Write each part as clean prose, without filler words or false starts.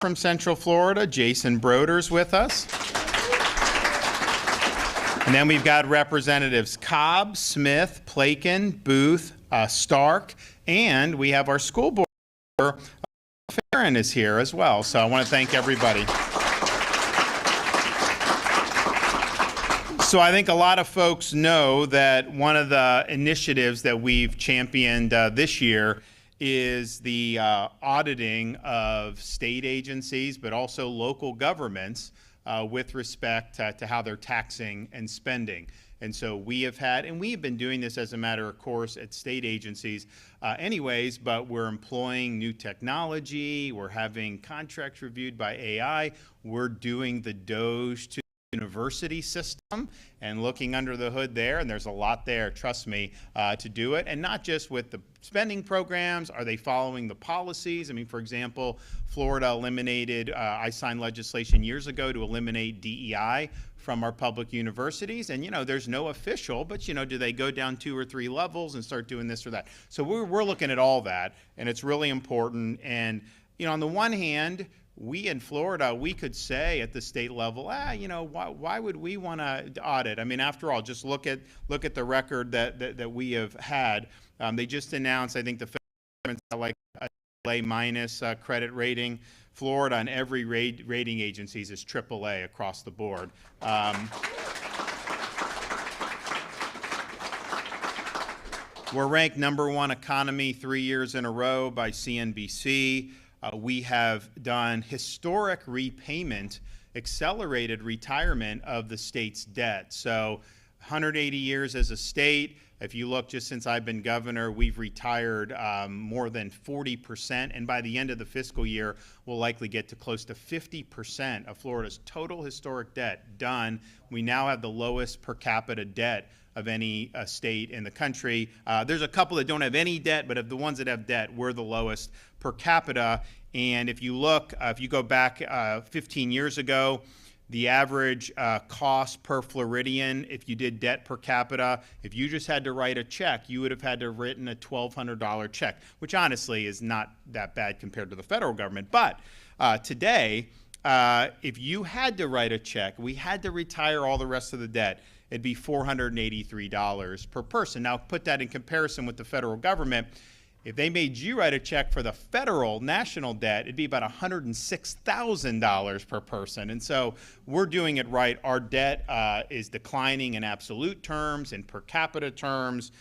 From Central Florida, Jason Broder's with us. And then we've got Representatives Cobb, Smith, Plakin, Booth, Stark, and we have our school board member, Farron is here as well. So I want to thank everybody. So I think a lot of folks know that one of the initiatives that we've championed this year is the auditing of state agencies, but also local governments with respect to how they're taxing and spending. And so we have had, and we have been doing this as a matter of course at state agencies anyways, but we're employing new technology, we're having contracts reviewed by AI, we're doing the DOGE to university system and looking under the hood there, and there's a lot there, trust me, to do it. And not just with the spending programs, are they following the policies? I mean, for example, Florida eliminated, I signed legislation years ago to eliminate DEI from our public universities, and there's no official, but do they go down 2 or 3 levels and start doing this or that? So we're looking at all that, and it's really important. And on the one hand, we in Florida, we could say at the state level, why would we want to audit? I mean, after all, just look at the record that we have had. They just announced, I think the federal government's like a A- credit rating. Florida and every rating agencies is AAA across the board. We're ranked #1 economy 3 years in a row by CNBC. We have done historic repayment, accelerated retirement of the state's debt. So 180 years as a state. If you look, just since I've been governor, we've retired more than 40%. And by the end of the fiscal year, we'll likely get to close to 50% of Florida's total historic debt done. We now have the lowest per capita debt of any state in the country. There's a couple that don't have any debt, but of the ones that have debt, we're the lowest per capita. And if you look, if you go back 15 years ago, the average cost per Floridian, if you did debt per capita, if you just had to write a check, you would have had to have written a $1,200 check, which honestly is not that bad compared to the federal government. But today, if you had to write a check, we had to retire all the rest of the debt, it'd be $483 per person. Now, put that in comparison with the federal government. If they made you write a check for the federal national debt, it'd be about $106,000 per person. And so we're doing it right. Our debt is declining in absolute terms, in per capita terms,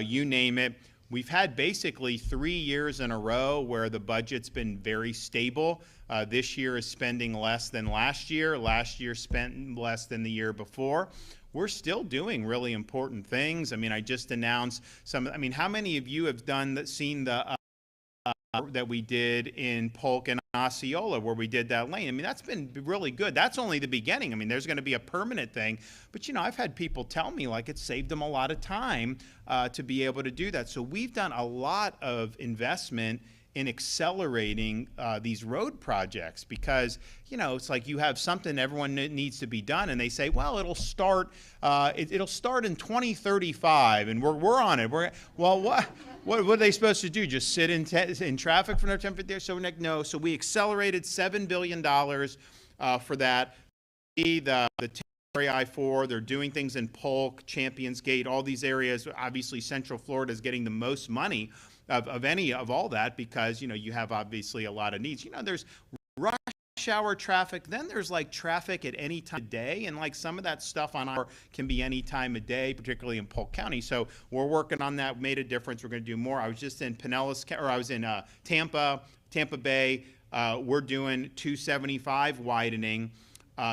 you name it. We've had basically 3 years in a row where the budget's been very stable. This year is spending less than last year. Last year spent less than the year before. We're still doing really important things. I mean, I just announced some. I mean, how many of you have seen the that we did in Polk and Osceola, where we did that lane? I mean, that's been really good. That's only the beginning. I mean, there's going to be a permanent thing. But, I've had people tell me, like, it saved them a lot of time to be able to do that. So we've done a lot of investment in accelerating these road projects because, it's like you have something everyone needs to be done, and they say, well, it'll start it'll start in 2035, and we're on it. Well, what are they supposed to do? Just sit in traffic for another 10, 15 years? So no. So we accelerated $7 billion for that. The I-4, they're doing things in Polk, Champions Gate, all these areas. Obviously, Central Florida is getting the most money of any of all that because, you have obviously a lot of needs. There's rush hour traffic, then there's like traffic at any time of day, and like some of that stuff on our can be any time of day, particularly in Polk County. So we're working on that, made a difference. We're going to do more. I was just in I was in Tampa Bay. We're doing 275 widening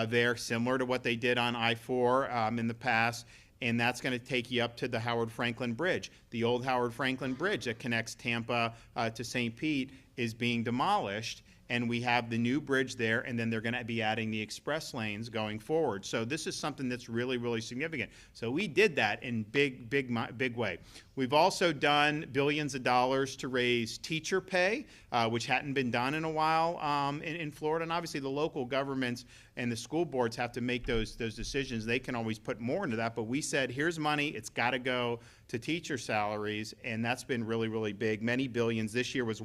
there, similar to what they did on I-4 in the past. And that's going to take you up to the Howard Franklin Bridge. The old Howard Franklin Bridge that connects Tampa to St. Pete is being demolished, and we have the new bridge there, and then they're going to be adding the express lanes going forward. So this is something that's really, really significant. So we did that in big way. We've also done billions of dollars to raise teacher pay, which hadn't been done in a while in Florida. And obviously the local governments and the school boards have to make those decisions. They can always put more into that, but we said, here's money, it's got to go to teacher salaries, and that's been really, really big. Many billions. This year was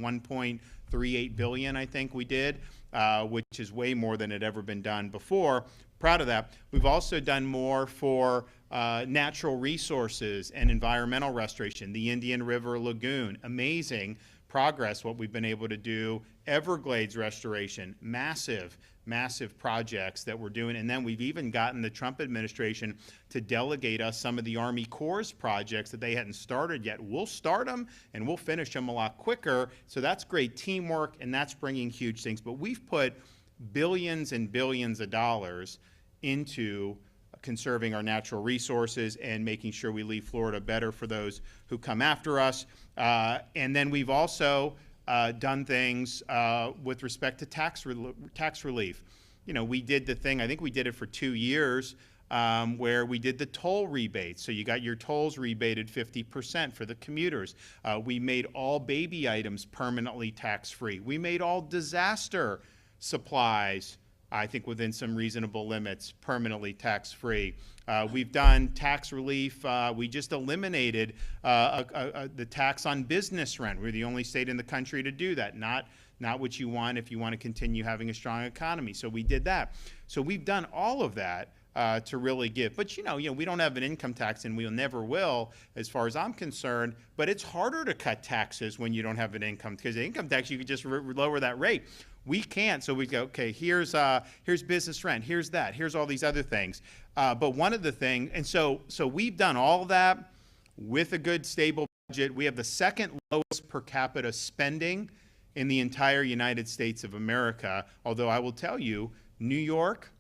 $3.8 billion, I think we did, which is way more than had ever been done before. Proud of that. We've also done more for natural resources and environmental restoration. The Indian River Lagoon, amazing progress, what we've been able to do. Everglades restoration, massive projects that we're doing. And then we've even gotten the Trump administration to delegate us some of the Army Corps projects that they hadn't started yet. We'll start them and we'll finish them a lot quicker. So that's great teamwork, and that's bringing huge things. But we've put billions and billions of dollars into conserving our natural resources and making sure we leave Florida better for those who come after us. And then we've also done things with respect to tax relief. You know, we did the thing, I think we did it for 2 years, where we did the toll rebates. So you got your tolls rebated 50% for the commuters. We made all baby items permanently tax-free. We made all disaster supplies, I think within some reasonable limits, permanently tax-free. We've done tax relief. We just eliminated the tax on business rent. We're the only state in the country to do that. Not what you want if you want to continue having a strong economy. So we did that. So we've done all of that to really give. But you know, we don't have an income tax, and we never will, as far as I'm concerned. But it's harder to cut taxes when you don't have an income, because the income tax, you could just lower that rate. We can't, so we go, okay, here's business rent, here's that, here's all these other things. But one of the things, and so we've done all of that with a good, stable budget. We have the second lowest per capita spending in the entire United States of America. Although I will tell you, New York,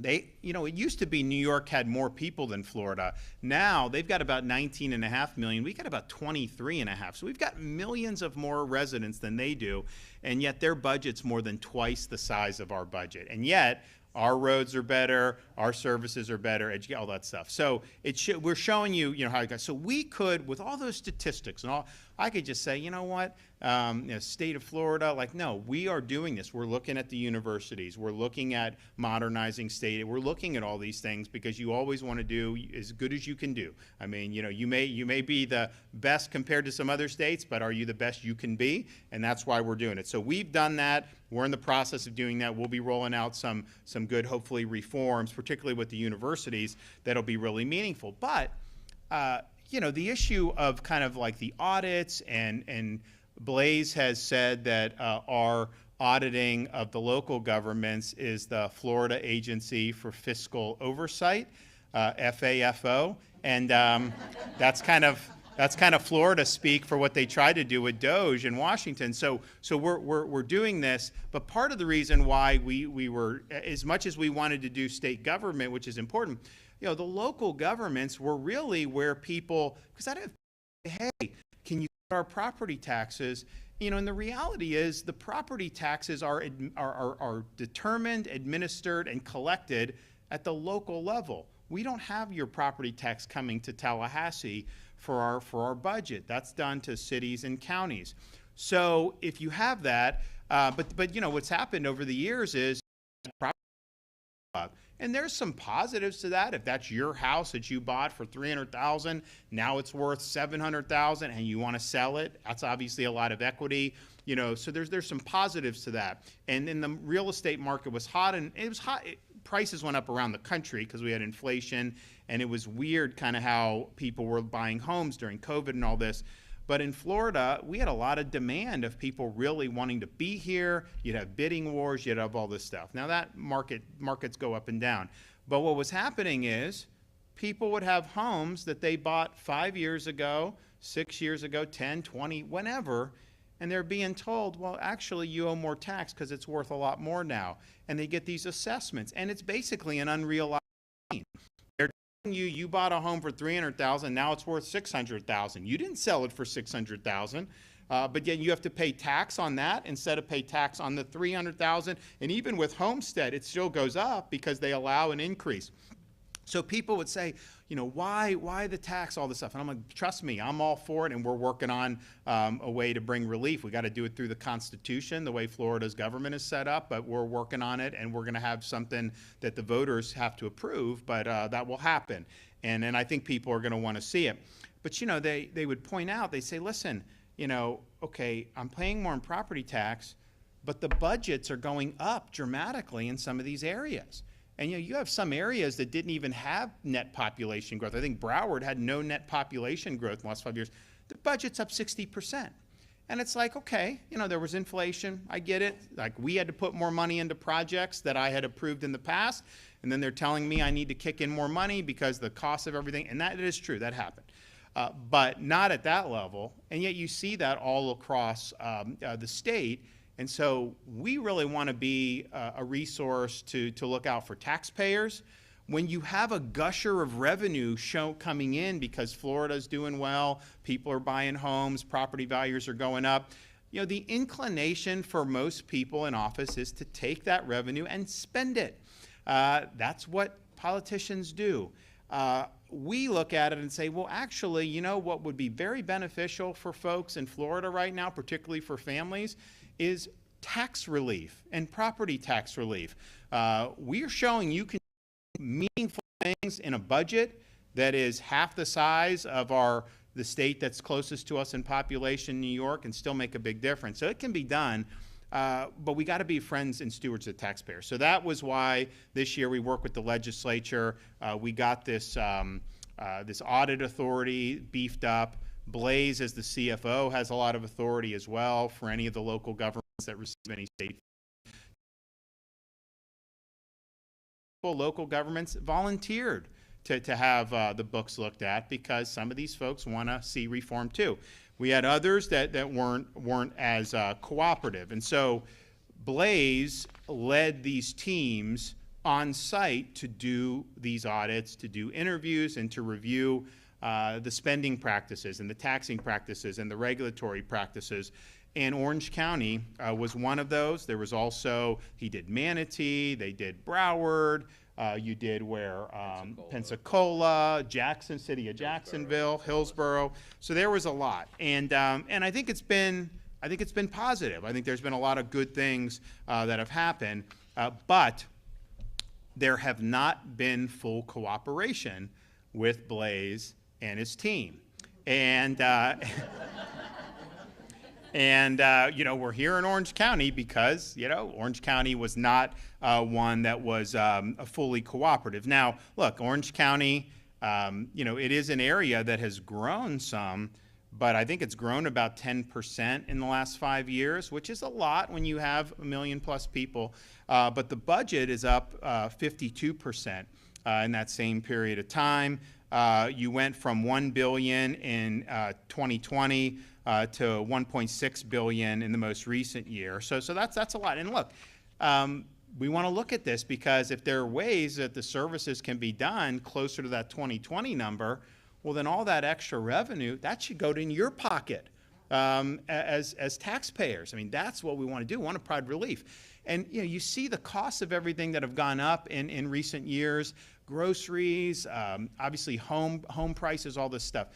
it used to be New York had more people than Florida. Now they've got about 19.5 million. We got about 23.5. So we've got millions of more residents than they do, and yet their budget's more than twice the size of our budget. And yet our roads are better, our services are better, all that stuff. So we're showing you, how it goes. So we could, with all those statistics and all, I could just say, you know what, state of Florida, no, we are doing this. We're looking at the universities. We're looking at modernizing state. We're looking at all these things because you always want to do as good as you can do. I mean, you may be the best compared to some other states, but are you the best you can be? And that's why we're doing it. So we've done that. We're in the process of doing that. We'll be rolling out some good, hopefully, reforms, particularly with the universities, that'll be really meaningful. But the issue of kind of like the audits, and Blaze has said that our auditing of the local governments is the Florida Agency for Fiscal Oversight, FAFO, and that's kind of Florida speak for what they tried to do with DOJ in Washington. So we're doing this, but part of the reason why we were, as much as we wanted to do state government, which is important, the local governments were really where people, because I didn't, hey, can you cut our property taxes? And the reality is the property taxes are determined, administered, and collected at the local level. We don't have your property tax coming to Tallahassee for our budget. That's done to cities and counties. So if you have that, but what's happened over the years is and there's some positives to that. If that's your house that you bought for $300,000, now it's worth $700,000, and you want to sell it, that's obviously a lot of equity. So there's some positives to that. And then the real estate market was hot, and it was hot. Prices went up around the country because we had inflation, and it was weird kind of how people were buying homes during COVID and all this. But in Florida, we had a lot of demand of people really wanting to be here. You'd have bidding wars, you'd have all this stuff. Now that markets go up and down. But what was happening is people would have homes that they bought 5 years ago, 6 years ago, 10, 20, whenever, and they're being told, well, actually you owe more tax because it's worth a lot more now. And they get these assessments, and it's basically an unrealized gain. You bought a home for $300,000, now it's worth $600,000. You didn't sell it for $600,000, but yet you have to pay tax on that instead of pay tax on the $300,000. And even with homestead, it still goes up because they allow an increase. So people would say, why the tax, all this stuff? And I'm like, trust me, I'm all for it, and we're working on a way to bring relief. We got to do it through the Constitution, the way Florida's government is set up, but we're working on it, and we're going to have something that the voters have to approve, but that will happen. And I think people are going to want to see it. But, they would point out, they say, listen, okay, I'm paying more in property tax, but the budgets are going up dramatically in some of these areas. And you have some areas that didn't even have net population growth. I think Broward had no net population growth in the last 5 years. The budget's up 60%. And it's like, okay, there was inflation, I get it. Like, we had to put more money into projects that I had approved in the past, and then they're telling me I need to kick in more money because the cost of everything, and that is true, that happened. But not at that level, and yet you see that all across the state. And so we really want to be a resource to look out for taxpayers. When you have a gusher of revenue coming in because Florida's doing well, people are buying homes, property values are going up, the inclination for most people in office is to take that revenue and spend it. That's what politicians do. We look at it and say, well, actually, what would be very beneficial for folks in Florida right now, particularly for families, is tax relief and property tax relief. We're showing you can do meaningful things in a budget that is half the size of the state that's closest to us in population, New York, and still make a big difference. So it can be done. But we got to be friends and stewards of taxpayers. So that was why this year we worked with the legislature. We got this audit authority beefed up. Blaze, as the CFO, has a lot of authority as well for any of the local governments that receive any state. Local governments volunteered to have the books looked at because some of these folks want to see reform too. We had others that weren't as cooperative. And so Blaze led these teams on site to do these audits, to do interviews, and to review the spending practices and the taxing practices and the regulatory practices. And Orange County was one of those. There was also, he did Manatee, they did Broward, you did Pensacola, Jackson, City of Jacksonville, Hillsborough. So there was a lot, and I think it's been positive. I think there's been a lot of good things that have happened, but there have not been full cooperation with Blaze and his team, and. And, we're here in Orange County because, Orange County was not one that was fully cooperative. Now, look, Orange County, it is an area that has grown some, but I think it's grown about 10% in the last 5 years, which is a lot when you have 1 million plus people. But the budget is up 52% in that same period of time. You went from $1 billion in 2020 to $1.6 billion in the most recent year. So that's a lot. And look, we want to look at this because if there are ways that the services can be done closer to that 2020 number, well, then all that extra revenue, that should go in your pocket as taxpayers. I mean, that's what we want to do. We want to provide relief. And you see the costs of everything that have gone up in recent years, groceries, obviously home prices, all this stuff.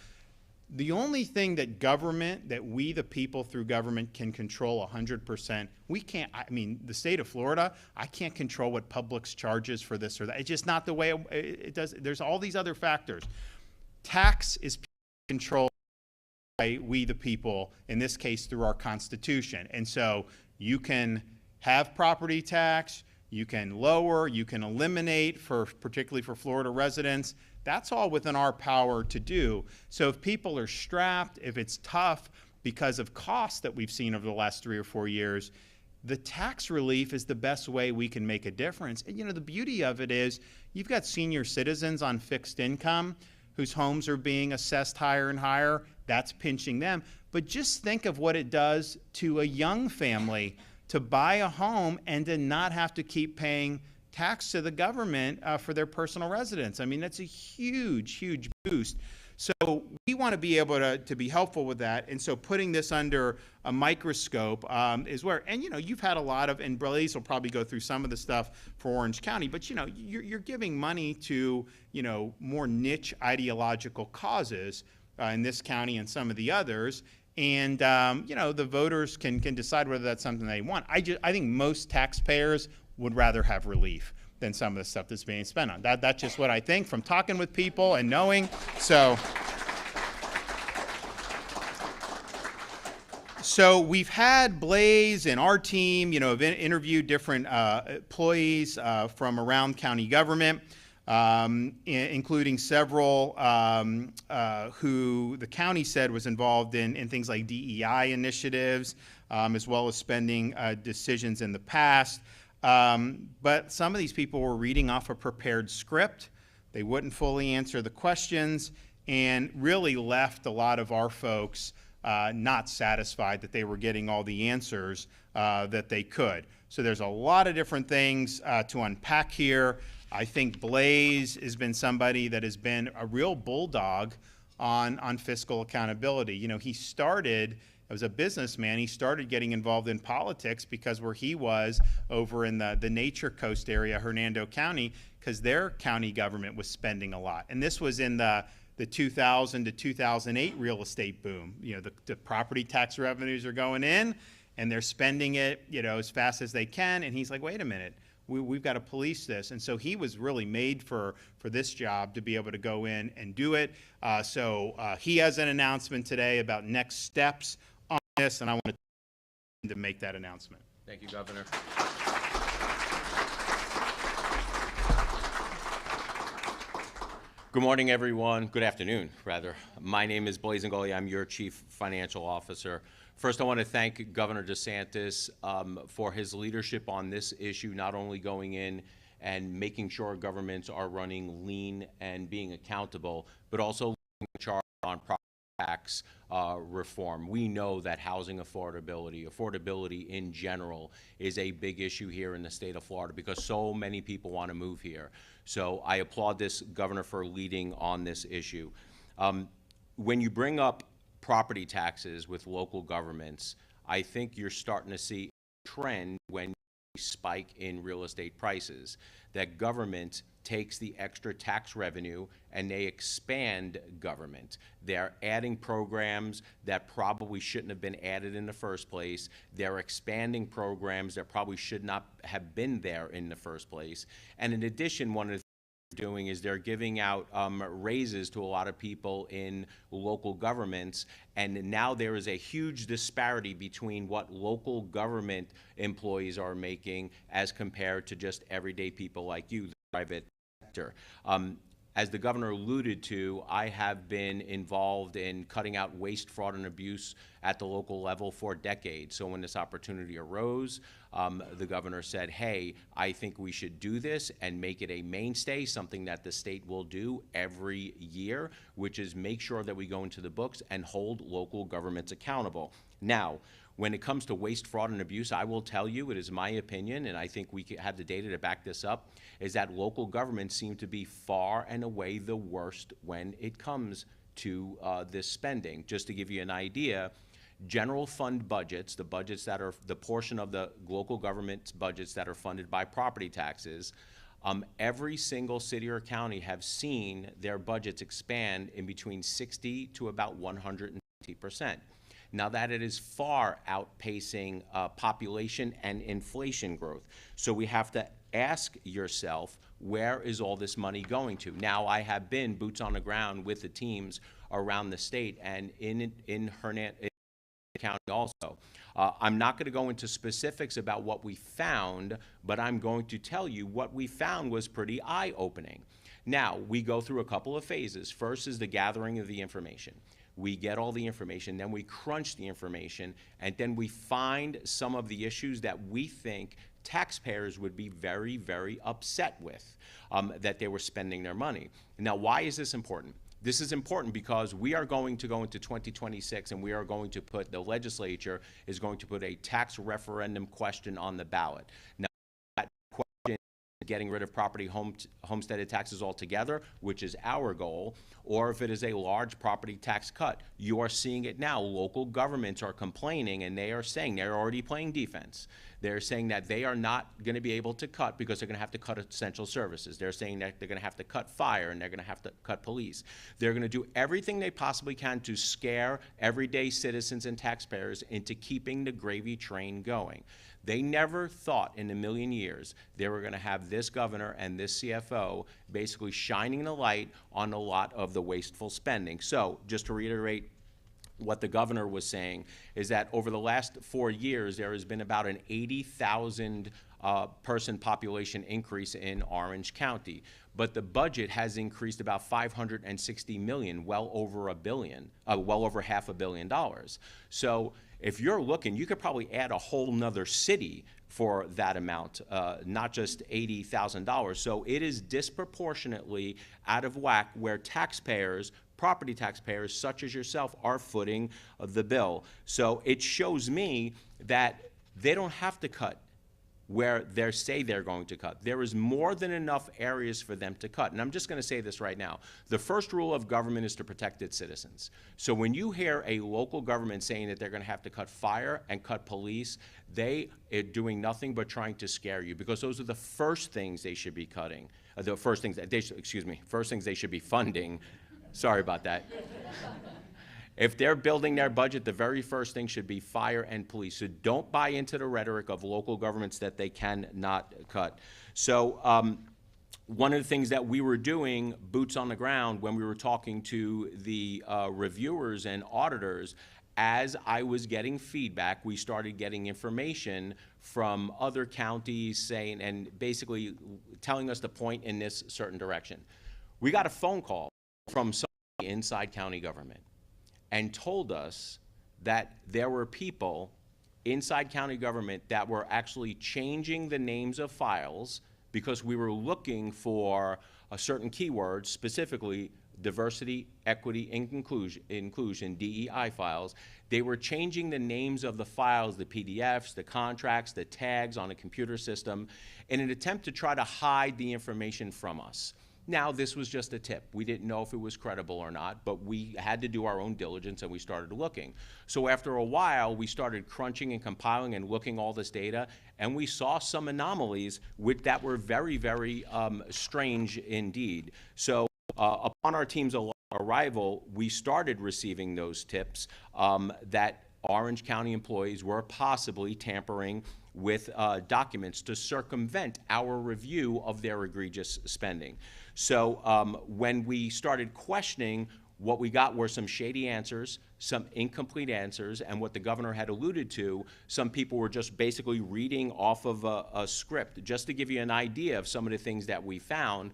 The only thing that we the people through government can control 100%, we can't, the state of Florida, I can't control what Publix charges for this or that. It's just not the way it does. There's all these other factors. Tax is controlled by we the people, in this case through our Constitution. And so you can have property tax, you can lower, you can eliminate, particularly for Florida residents. That's all within our power to do. So if people are strapped, if it's tough because of costs that we've seen over the last 3 or 4 years, the tax relief is the best way we can make a difference. And the beauty of it is you've got senior citizens on fixed income whose homes are being assessed higher and higher. That's pinching them. But just think of what it does to a young family to buy a home and to not have to keep paying tax to the government for their personal residence. I mean, that's a huge, huge boost. So we want to be able to be helpful with that. And so putting this under a microscope is where, and you've had a lot of, and Blaze will probably go through some of the stuff for Orange County, but you're giving money to, more niche ideological causes in this county and some of the others. And, the voters can decide whether that's something they want. I think most taxpayers would rather have relief than some of the stuff that's being spent on. That's just what I think from talking with people and knowing. So So we've had Blaze and our team, have interviewed different employees from around county government, including several who the county said was involved in things like DEI initiatives, as well as spending decisions in the past. But some of these people were reading off a prepared script. They wouldn't fully answer the questions and really left a lot of our folks not satisfied that they were getting all the answers that they could. So there's a lot of different things to unpack here. I think Blaze has been somebody that has been a real bulldog on fiscal accountability. He started as a businessman, he started getting involved in politics because where he was over in the Nature Coast area, Hernando County, because their county government was spending a lot. And this was in the 2000 to 2008 real estate boom. The property tax revenues are going in and they're spending it, as fast as they can. And he's like, wait a minute, we've got to police this. And so he was really made for this job to be able to go in and do it. So he has an announcement today about next steps on this, and I want to make that announcement. Thank you, Governor. Good morning, everyone. Good afternoon, rather. My name is Blaise Ngoli. I'm your Chief Financial Officer. First, I want to thank Governor DeSantis for his leadership on this issue, not only going in and making sure governments are running lean and being accountable, but also leading the charge on property tax reform. We know that housing affordability in general, is a big issue here in the state of Florida because so many people want to move here. So I applaud this governor for leading on this issue. When you bring up property taxes with local governments, I think you're starting to see a trend when you spike in real estate prices, that government takes the extra tax revenue and they expand government. They're adding programs that probably shouldn't have been added in the first place. They're expanding programs that probably should not have been there in the first place. And in addition, one of the doing is they're giving out raises to a lot of people in local governments, and now there is a huge disparity between what local government employees are making as compared to just everyday people like you, the private sector. As the governor alluded to, I have been involved in cutting out waste, fraud, and abuse at the local level for decades. So when this opportunity arose, the governor said, hey, I think we should do this and make it a mainstay, something that the state will do every year, which is make sure that we go into the books and hold local governments accountable. Now, when it comes to waste, fraud, and abuse, I will tell you, it is my opinion, and I think we have the data to back this up, is that local governments seem to be far and away the worst when it comes to this spending. Just to give you an idea, general fund budgets, the budgets that are the portion of the local government's budgets that are funded by property taxes, every single city or county have seen their budgets expand in between 60 to about 120%. Now that it is far outpacing population and inflation growth. So we have to ask yourself, where is all this money going to? Now, I have been boots on the ground with the teams around the state and in Hernando County also. I'm not going to go into specifics about what we found, but I'm going to tell you what we found was pretty eye-opening. Now, we go through a couple of phases. First is the gathering of the information. We get all the information, then we crunch the information, and then we find some of the issues that we think taxpayers would be very, very upset with, that they were spending their money. Now, why is this important? This is important because we are going to go into 2026 and we are going to put, the legislature is going to put a tax referendum question on the ballot. Now, that question is getting rid of property homesteaded taxes altogether, which is our goal, or if it is a large property tax cut. You are seeing it now. Local governments are complaining and they are saying they're already playing defense. They're saying that they are not going to be able to cut because they're going to have to cut essential services. They're saying that they're going to have to cut fire and they're going to have to cut police. They're going to do everything they possibly can to scare everyday citizens and taxpayers into keeping the gravy train going. They never thought in a million years they were going to have this governor and this CFO basically shining the light on a lot of the wasteful spending. So just to reiterate what the governor was saying is that over the last 4 years, there has been about an 80,000 person population increase in Orange County. But the budget has increased about 560 million, well over $1 billion, well over $500 million. So if you're looking, you could probably add a whole nother city for that amount, not just $80,000. So it is disproportionately out of whack where taxpayers, property taxpayers such as yourself, are footing the bill. So it shows me that they don't have to cut where they say they're going to cut. There is more than enough areas for them to cut. And I'm just going to say this right now. The first rule of government is to protect its citizens. So when you hear a local government saying that they're going to have to cut fire and cut police, they are doing nothing but trying to scare you, because those are the first things they should be cutting. The first things that they should, first things they should be funding. Sorry about that. If they're building their budget, the very first thing should be fire and police. So don't buy into the rhetoric of local governments that they cannot cut. So one of the things that we were doing, boots on the ground, when we were talking to the reviewers and auditors, as I was getting feedback, we started getting information from other counties saying, and basically telling us to point in this certain direction. We got a phone call from somebody inside county government and told us that there were people inside county government that were actually changing the names of files because we were looking for a certain keyword, specifically diversity, equity, and inclusion, DEI files. They were changing the names of the files, the PDFs, the contracts, the tags on a computer system in an attempt to try to hide the information from us. Now, this was just a tip. We didn't know if it was credible or not, but we had to do our own diligence and we started looking. So after a while, we started crunching and compiling and looking all this data, and we saw some anomalies that were very, very strange indeed. So upon our team's arrival, we started receiving those tips that Orange County employees were possibly tampering with documents to circumvent our review of their egregious spending. So when we started questioning, what we got were some shady answers, some incomplete answers, and what the governor had alluded to, some people were just basically reading off of a script. Just to give you an idea of some of the things that we found,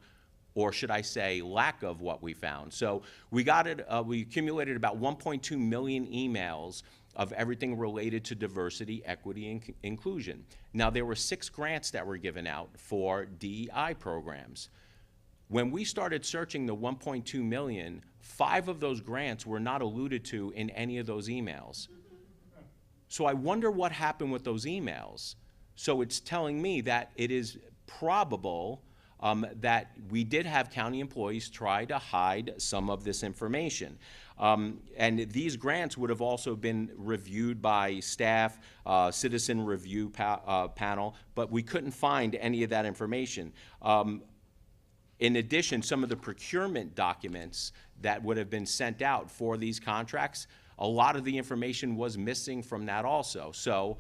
or should I say lack of what we found. So we accumulated about 1.2 million emails of everything related to diversity, equity, and inclusion. Now, there were 6 grants that were given out for DEI programs. When we started searching the 1.2 million, 5 of those grants were not alluded to in any of those emails. So I wonder what happened with those emails. So it's telling me that it is probable that we did have county employees try to hide some of this information. And these grants would have also been reviewed by staff, citizen review panel, but we couldn't find any of that information. In addition, some of the procurement documents that would have been sent out for these contracts, a lot of the information was missing from that also. So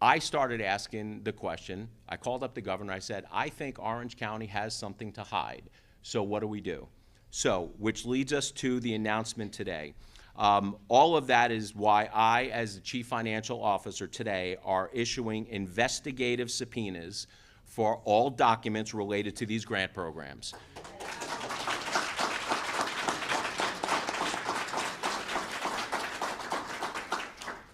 I started asking the question. I called up the governor. I said, I think Orange County has something to hide. So what do we do? So, which leads us to the announcement today. All of that is why I, as the Chief Financial Officer today, are issuing investigative subpoenas for all documents related to these grant programs.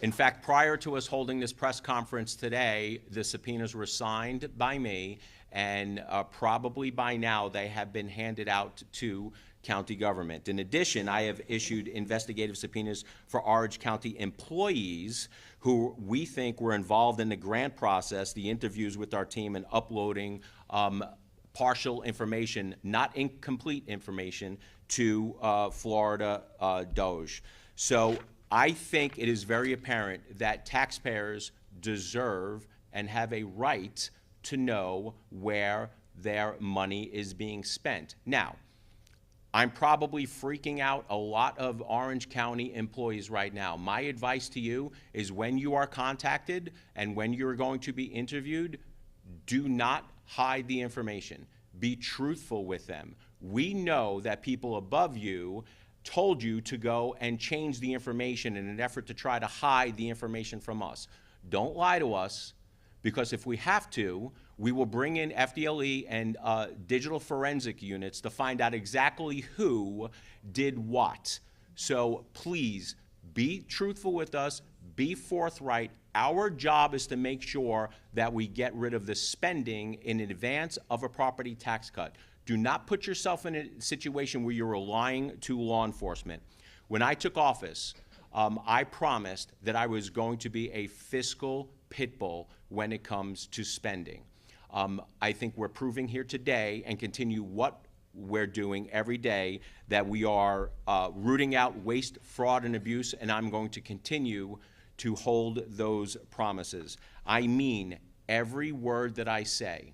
In fact, prior to us holding this press conference today, the subpoenas were signed by me, and probably by now they have been handed out to county government. In addition, I have issued investigative subpoenas for Orange County employees who we think were involved in the grant process, the interviews with our team, and uploading partial information, not incomplete information, to Florida DOJ. So I think it is very apparent that taxpayers deserve and have a right to know where their money is being spent. Now, I'm probably freaking out a lot of Orange County employees right now. My advice to you is when you are contacted and when you're going to be interviewed, do not hide the information. Be truthful with them. We know that people above you told you to go and change the information in an effort to try to hide the information from us. Don't lie to us, because if we have to, we will bring in FDLE and digital forensic units to find out exactly who did what. So please, be truthful with us, be forthright. Our job is to make sure that we get rid of the spending in advance of a property tax cut. Do not put yourself in a situation where you're relying to law enforcement. When I took office, I promised that I was going to be a fiscal pit bull when it comes to spending. I think we're proving here today, and continue what we're doing every day, that we are rooting out waste, fraud, and abuse, and I'm going to continue to hold those promises. I mean every word that I say.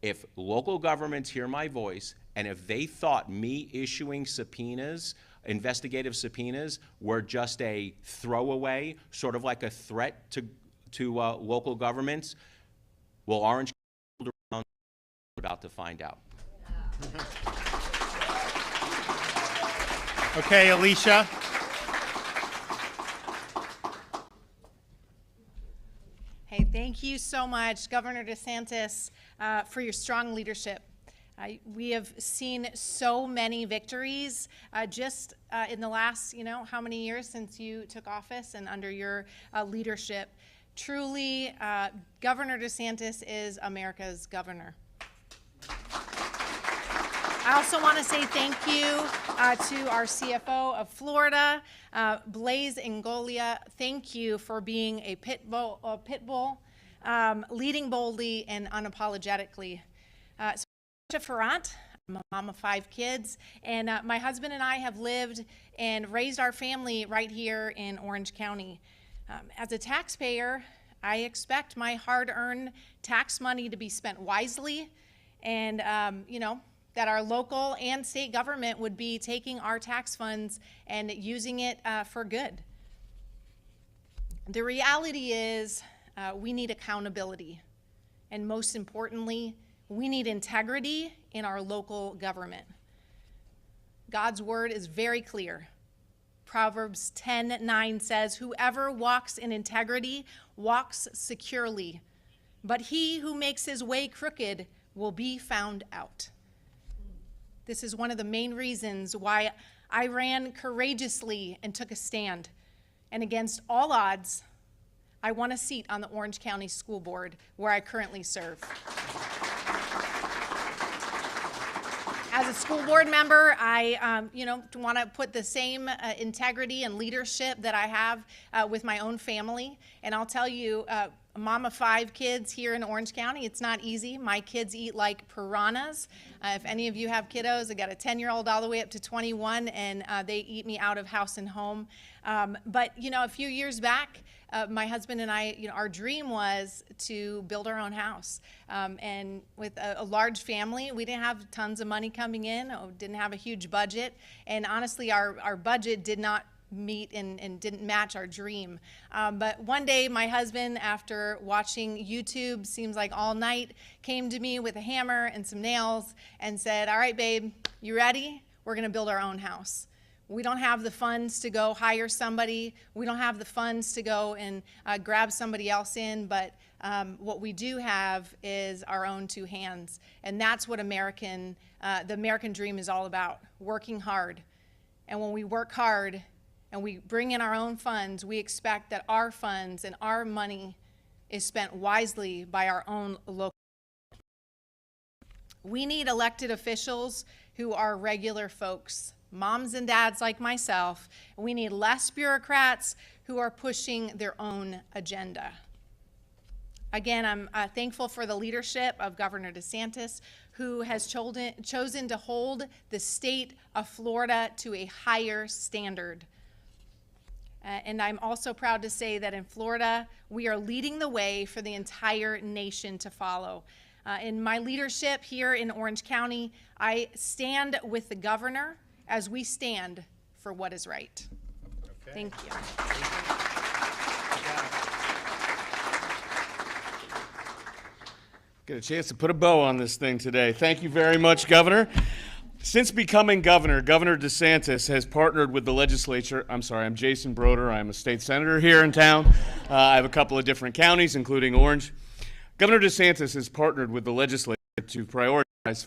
If local governments hear my voice, and if they thought me issuing subpoenas, investigative subpoenas, were just a throwaway, sort of like a threat to local governments, well, Orange County is about to find out. Okay, Alicia. Hey, thank you so much, Governor DeSantis, for your strong leadership. We have seen so many victories just in the last, how many years since you took office, and under your leadership. Truly, Governor DeSantis is America's governor. I also want to say thank you to our CFO of Florida, Blaise Ngolia. Thank you for being a pit bull, leading boldly and unapologetically. So Ferrant, I'm a mom of 5 kids, and my husband and I have lived and raised our family right here in Orange County. As a taxpayer, I expect my hard-earned tax money to be spent wisely, and that our local and state government would be taking our tax funds and using it for good. The reality is we need accountability, and most importantly, we need integrity in our local government. God's word is very clear. Proverbs 10:9 says, "Whoever walks in integrity walks securely, but he who makes his way crooked will be found out." This is one of the main reasons why I ran courageously and took a stand. And against all odds, I won a seat on the Orange County School Board, where I currently serve. As a school board member, I want to put the same integrity and leadership that I have with my own family. And I'll tell you, a mom of 5 kids here in Orange County, it's not easy. My kids eat like piranhas. If any of you have kiddos, I got a 10-year-old all the way up to 21, and they eat me out of house and home. But a few years back, my husband and I, our dream was to build our own house. And with a large family, we didn't have tons of money coming in, didn't have a huge budget. And honestly, our budget did not meet and didn't match our dream. But one day, my husband, after watching YouTube, seems like all night, came to me with a hammer and some nails and said, "All right, babe, you ready? We're gonna build our own house. We don't have the funds to go hire somebody. We don't have the funds to go and grab somebody else in, but what we do have is our own 2 hands." And that's what the American dream is all about, working hard. And when we work hard and we bring in our own funds, we expect that our funds and our money is spent wisely by our own local. We need elected officials who are regular folks, moms and dads like myself. We need less bureaucrats who are pushing their own agenda. Again, I'm thankful for the leadership of Governor DeSantis, who has chosen to hold the state of Florida to a higher standard. And I'm also proud to say that in Florida, we are leading the way for the entire nation to follow. In my leadership here in Orange County, I stand with the governor as we stand for what is right. Okay. Thank you. Get a chance to put a bow on this thing today. Thank you very much, Governor. Since becoming governor, Governor DeSantis has partnered with the legislature. I'm sorry, I'm Jason Broder. I'm a state senator here in town. I have a couple of different counties, including Orange. Governor DeSantis has partnered with the legislature to prioritize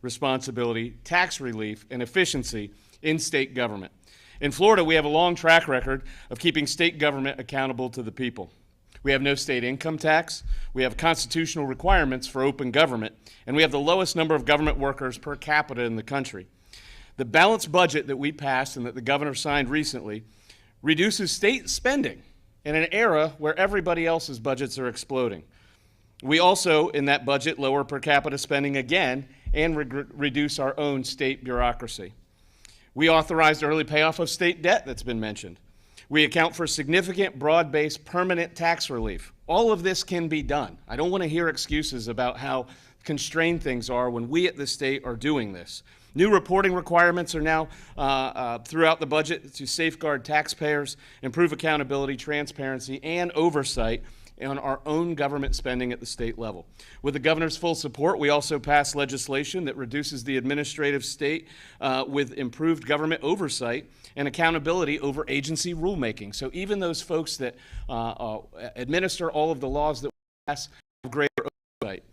responsibility, tax relief, and efficiency in state government. In Florida, we have a long track record of keeping state government accountable to the people. We have no state income tax, we have constitutional requirements for open government, and we have the lowest number of government workers per capita in the country. The balanced budget that we passed and that the governor signed recently reduces state spending in an era where everybody else's budgets are exploding. We also, in that budget, lower per capita spending again and reduce our own state bureaucracy. We authorized early payoff of state debt that's been mentioned. We account for significant broad-based permanent tax relief. All of this can be done. I don't want to hear excuses about how constrained things are when we at the state are doing this. New reporting requirements are now throughout the budget to safeguard taxpayers, improve accountability, transparency, and oversight on our own government spending at the state level. With the governor's full support, we also passed legislation that reduces the administrative state with improved government oversight and accountability over agency rulemaking. So even those folks that administer all of the laws that we pass have greater oversight.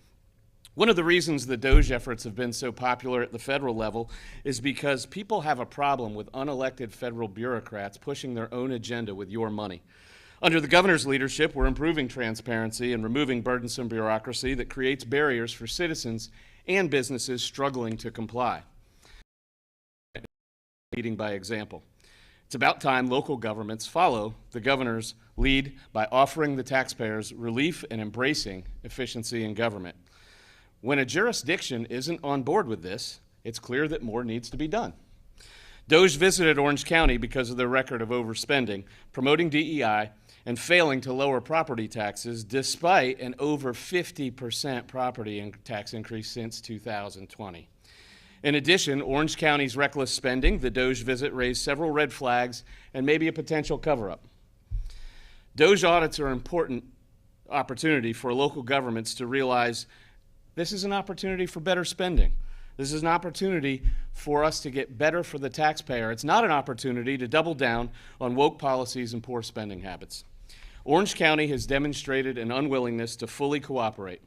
One of the reasons the DOGE efforts have been so popular at the federal level is because people have a problem with unelected federal bureaucrats pushing their own agenda with your money. Under the governor's leadership, we're improving transparency and removing burdensome bureaucracy that creates barriers for citizens and businesses struggling to comply. Leading by example. It's about time local governments follow the governor's lead by offering the taxpayers relief and embracing efficiency in government. When a jurisdiction isn't on board with this, it's clear that more needs to be done. DOGE visited Orange County because of their record of overspending, promoting DEI, and failing to lower property taxes despite an over 50% property tax increase since 2020. In addition, Orange County's reckless spending, the DOGE visit raised several red flags and maybe a potential cover-up. DOGE audits are an important opportunity for local governments to realize this is an opportunity for better spending. This is an opportunity for us to get better for the taxpayer. It's not an opportunity to double down on woke policies and poor spending habits. Orange County has demonstrated an unwillingness to fully cooperate.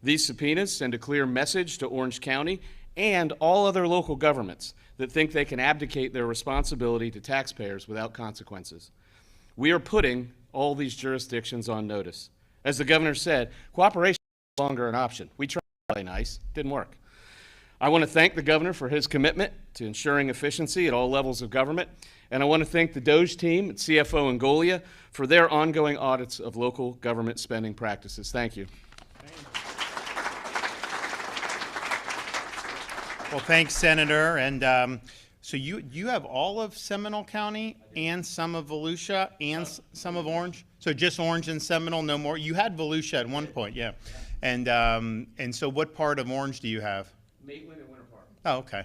These subpoenas send a clear message to Orange County and all other local governments that think they can abdicate their responsibility to taxpayers without consequences. We are putting all these jurisdictions on notice. As the governor said, cooperation is no longer an option. We tried to play nice, didn't work. I want to thank the governor for his commitment to ensuring efficiency at all levels of government, and I want to thank the DOGE team at CFO and Golia for their ongoing audits of local government spending practices. Thank you. Well, thanks, Senator. And so you have all of Seminole County and some of Volusia and some of Orange? So just Orange and Seminole, no more? You had Volusia at one point, yeah. And so what part of Orange do you have? Maitland and Winter Park. Oh, okay.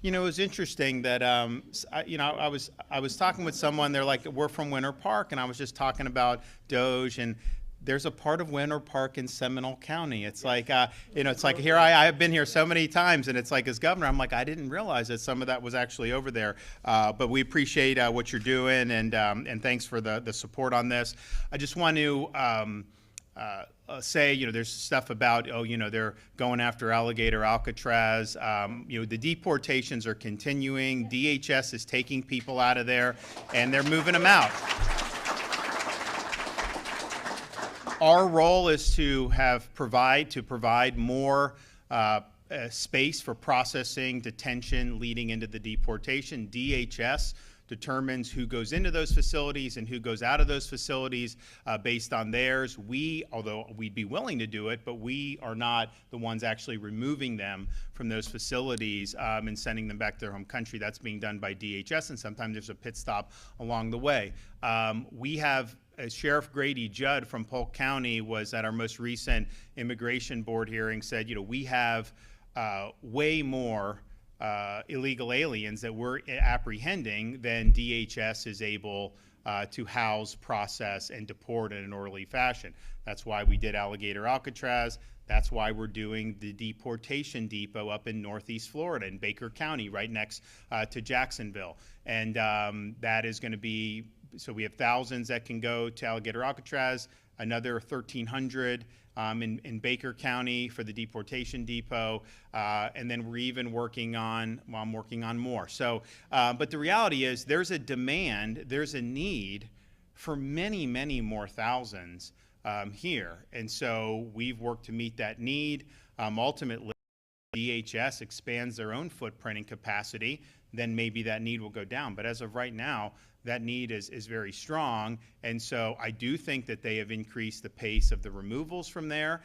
You know, it was interesting that, I was talking with someone, they're like, we're from Winter Park, and I was just talking about DOGE, and there's a part of Winter Park in Seminole County. It's like, it's like here I've been here so many times, and it's like as governor, I'm like, I didn't realize that some of that was actually over there. But we appreciate what you're doing, and thanks for the support on this. I just want to say, there's stuff about, they're going after Alligator Alcatraz. The deportations are continuing. DHS is taking people out of there, and they're moving them out. Our role is to provide more space for processing, detention, leading into the deportation. DHS determines who goes into those facilities and who goes out of those facilities based on theirs. Although we'd be willing to do it, but we are not the ones actually removing them from those facilities and sending them back to their home country. That's being done by DHS, and sometimes there's a pit stop along the way. We have Sheriff Grady Judd from Polk County was at our most recent immigration board hearing, said, we have way more illegal aliens that we're apprehending than DHS is able to house, process, and deport in an orderly fashion. That's why we did Alligator Alcatraz. That's why we're doing the deportation depot up in Northeast Florida in Baker County, right next to Jacksonville. And that is going to be, so we have thousands that can go to Alligator Alcatraz, another 1,300 in Baker County for the deportation depot, and then we're even working on, well, I'm working on more. So, but the reality is there's a demand, there's a need for many, many more thousands here. And so we've worked to meet that need. Ultimately, DHS expands their own footprint and capacity, then maybe that need will go down. But as of right now, that need is very strong. And so I do think that they have increased the pace of the removals from there,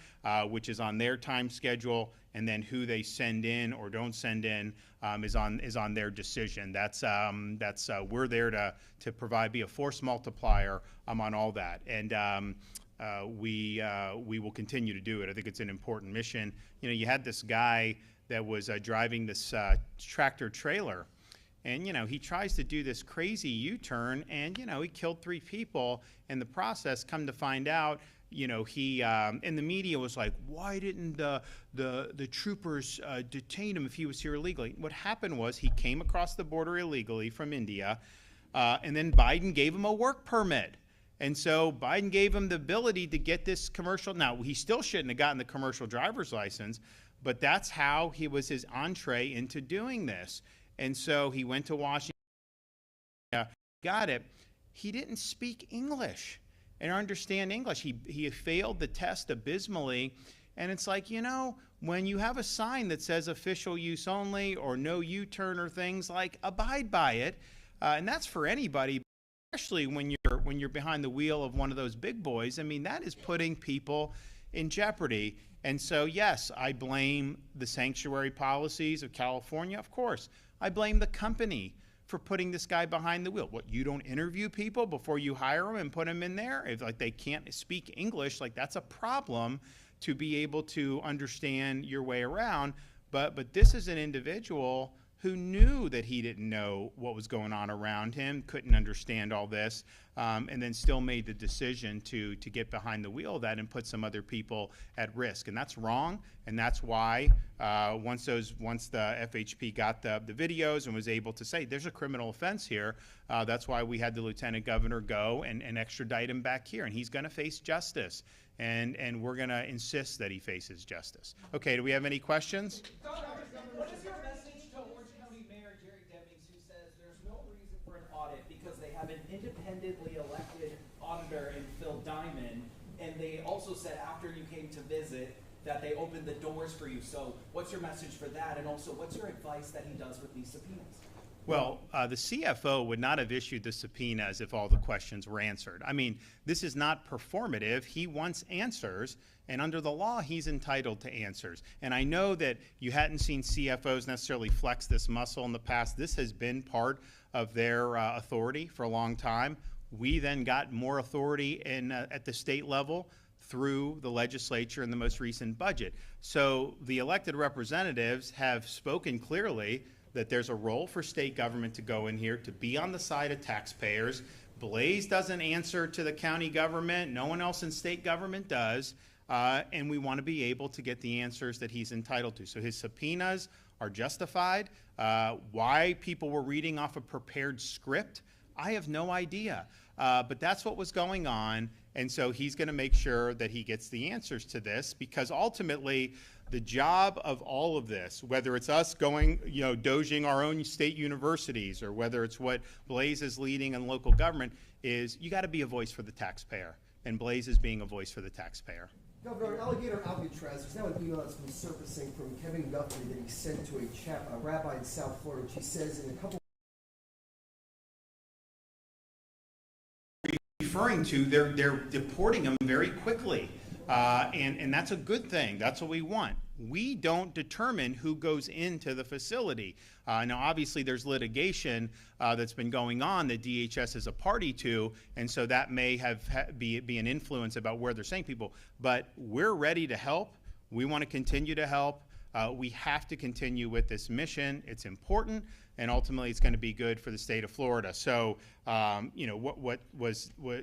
which is on their time schedule. And then who they send in or don't send in is on their decision. That's we're there to provide, be a force multiplier on all that. And we will continue to do it. I think it's an important mission. You know, you had this guy that was driving this tractor trailer, and, you know, he tries to do this crazy U-turn, and, you know, he killed 3 people in the process. Come to find out, you know, he, and the media was like, why didn't the troopers detain him if he was here illegally? What happened was he came across the border illegally from India, and then Biden gave him a work permit. And so Biden gave him the ability to get this commercial. Now, he still shouldn't have gotten the commercial driver's license, but that's how he was his entree into doing this. And so he went to Washington, got it. He didn't speak English and understand English. He failed the test abysmally. And it's like, you know, when you have a sign that says official use only or no U-turn or things, like, abide by it. And that's for anybody, especially when you're behind the wheel of one of those big boys. I mean, that is putting people in jeopardy. And so, yes, I blame the sanctuary policies of California, of course. I blame the company for putting this guy behind the wheel. What, you don't interview people before you hire them and put them in there? If, like, they can't speak English, like, that's a problem to be able to understand your way around. But this is an individual who knew that he didn't know what was going on around him, couldn't understand all this, and then still made the decision to get behind the wheel of that and put some other people at risk. And that's wrong, and that's why once the FHP got the videos and was able to say there's a criminal offense here, that's why we had the lieutenant governor go and extradite him back here, and he's going to face justice. And we're going to insist that he faces justice. Okay, do we have any questions? What is your message to Orange County Mayor Jerry Demings, who says there's no reason for an audit because they have an independently elected auditor in Phil Diamond, and they also said after you came to visit that they opened the doors for you. So what's your message for that? And also, what's your advice that he does with these subpoenas? Well, the CFO would not have issued the subpoenas if all the questions were answered. I mean, this is not performative. He wants answers, and under the law, he's entitled to answers. And I know that you hadn't seen CFOs necessarily flex this muscle in the past. This has been part of their authority for a long time. We then got more authority at the state level through the legislature in the most recent budget. So the elected representatives have spoken clearly that there's a role for state government to go in here, to be on the side of taxpayers. Blaze doesn't answer to the county government. No one else in state government does. And we want to be able to get the answers that he's entitled to. So his subpoenas are justified. Why people were reading off a prepared script, I have no idea. But that's what was going on. And so he's going to make sure that he gets the answers to this, because ultimately, the job of all of this, whether it's us going, doging our own state universities, or whether it's what Blaze is leading in local government, is you got to be a voice for the taxpayer. And Blaze is being a voice for the taxpayer. Governor, Alligator Alcatraz, there's now an email that's been surfacing from Kevin Guthrie that he sent to a rabbi in South Florida, which he says in a couple referring to, they're deporting them very quickly. And that's a good thing. That's what we want. We don't determine who goes into the facility. Now, obviously, there's litigation that's been going on that DHS is a party to, and so that may be an influence about where they're sending people. But we're ready to help. We want to continue to help. we have to continue with this mission. It's important, and ultimately it's going to be good for the state of Florida. So, you know,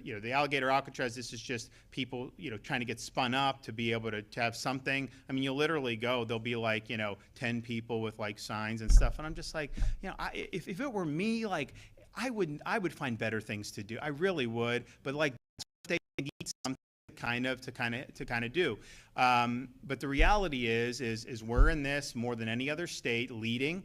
you know, the alligator Alcatraz, this is just people, you know, trying to get spun up to be able to have something. I mean, you'll literally go, there'll be like, you know, 10 people with like signs and stuff. And I'm just like, you know, if it were me, like, I would find better things to do. I really would. But like, they need something to kind of do. But the reality is we're in this more than any other state leading,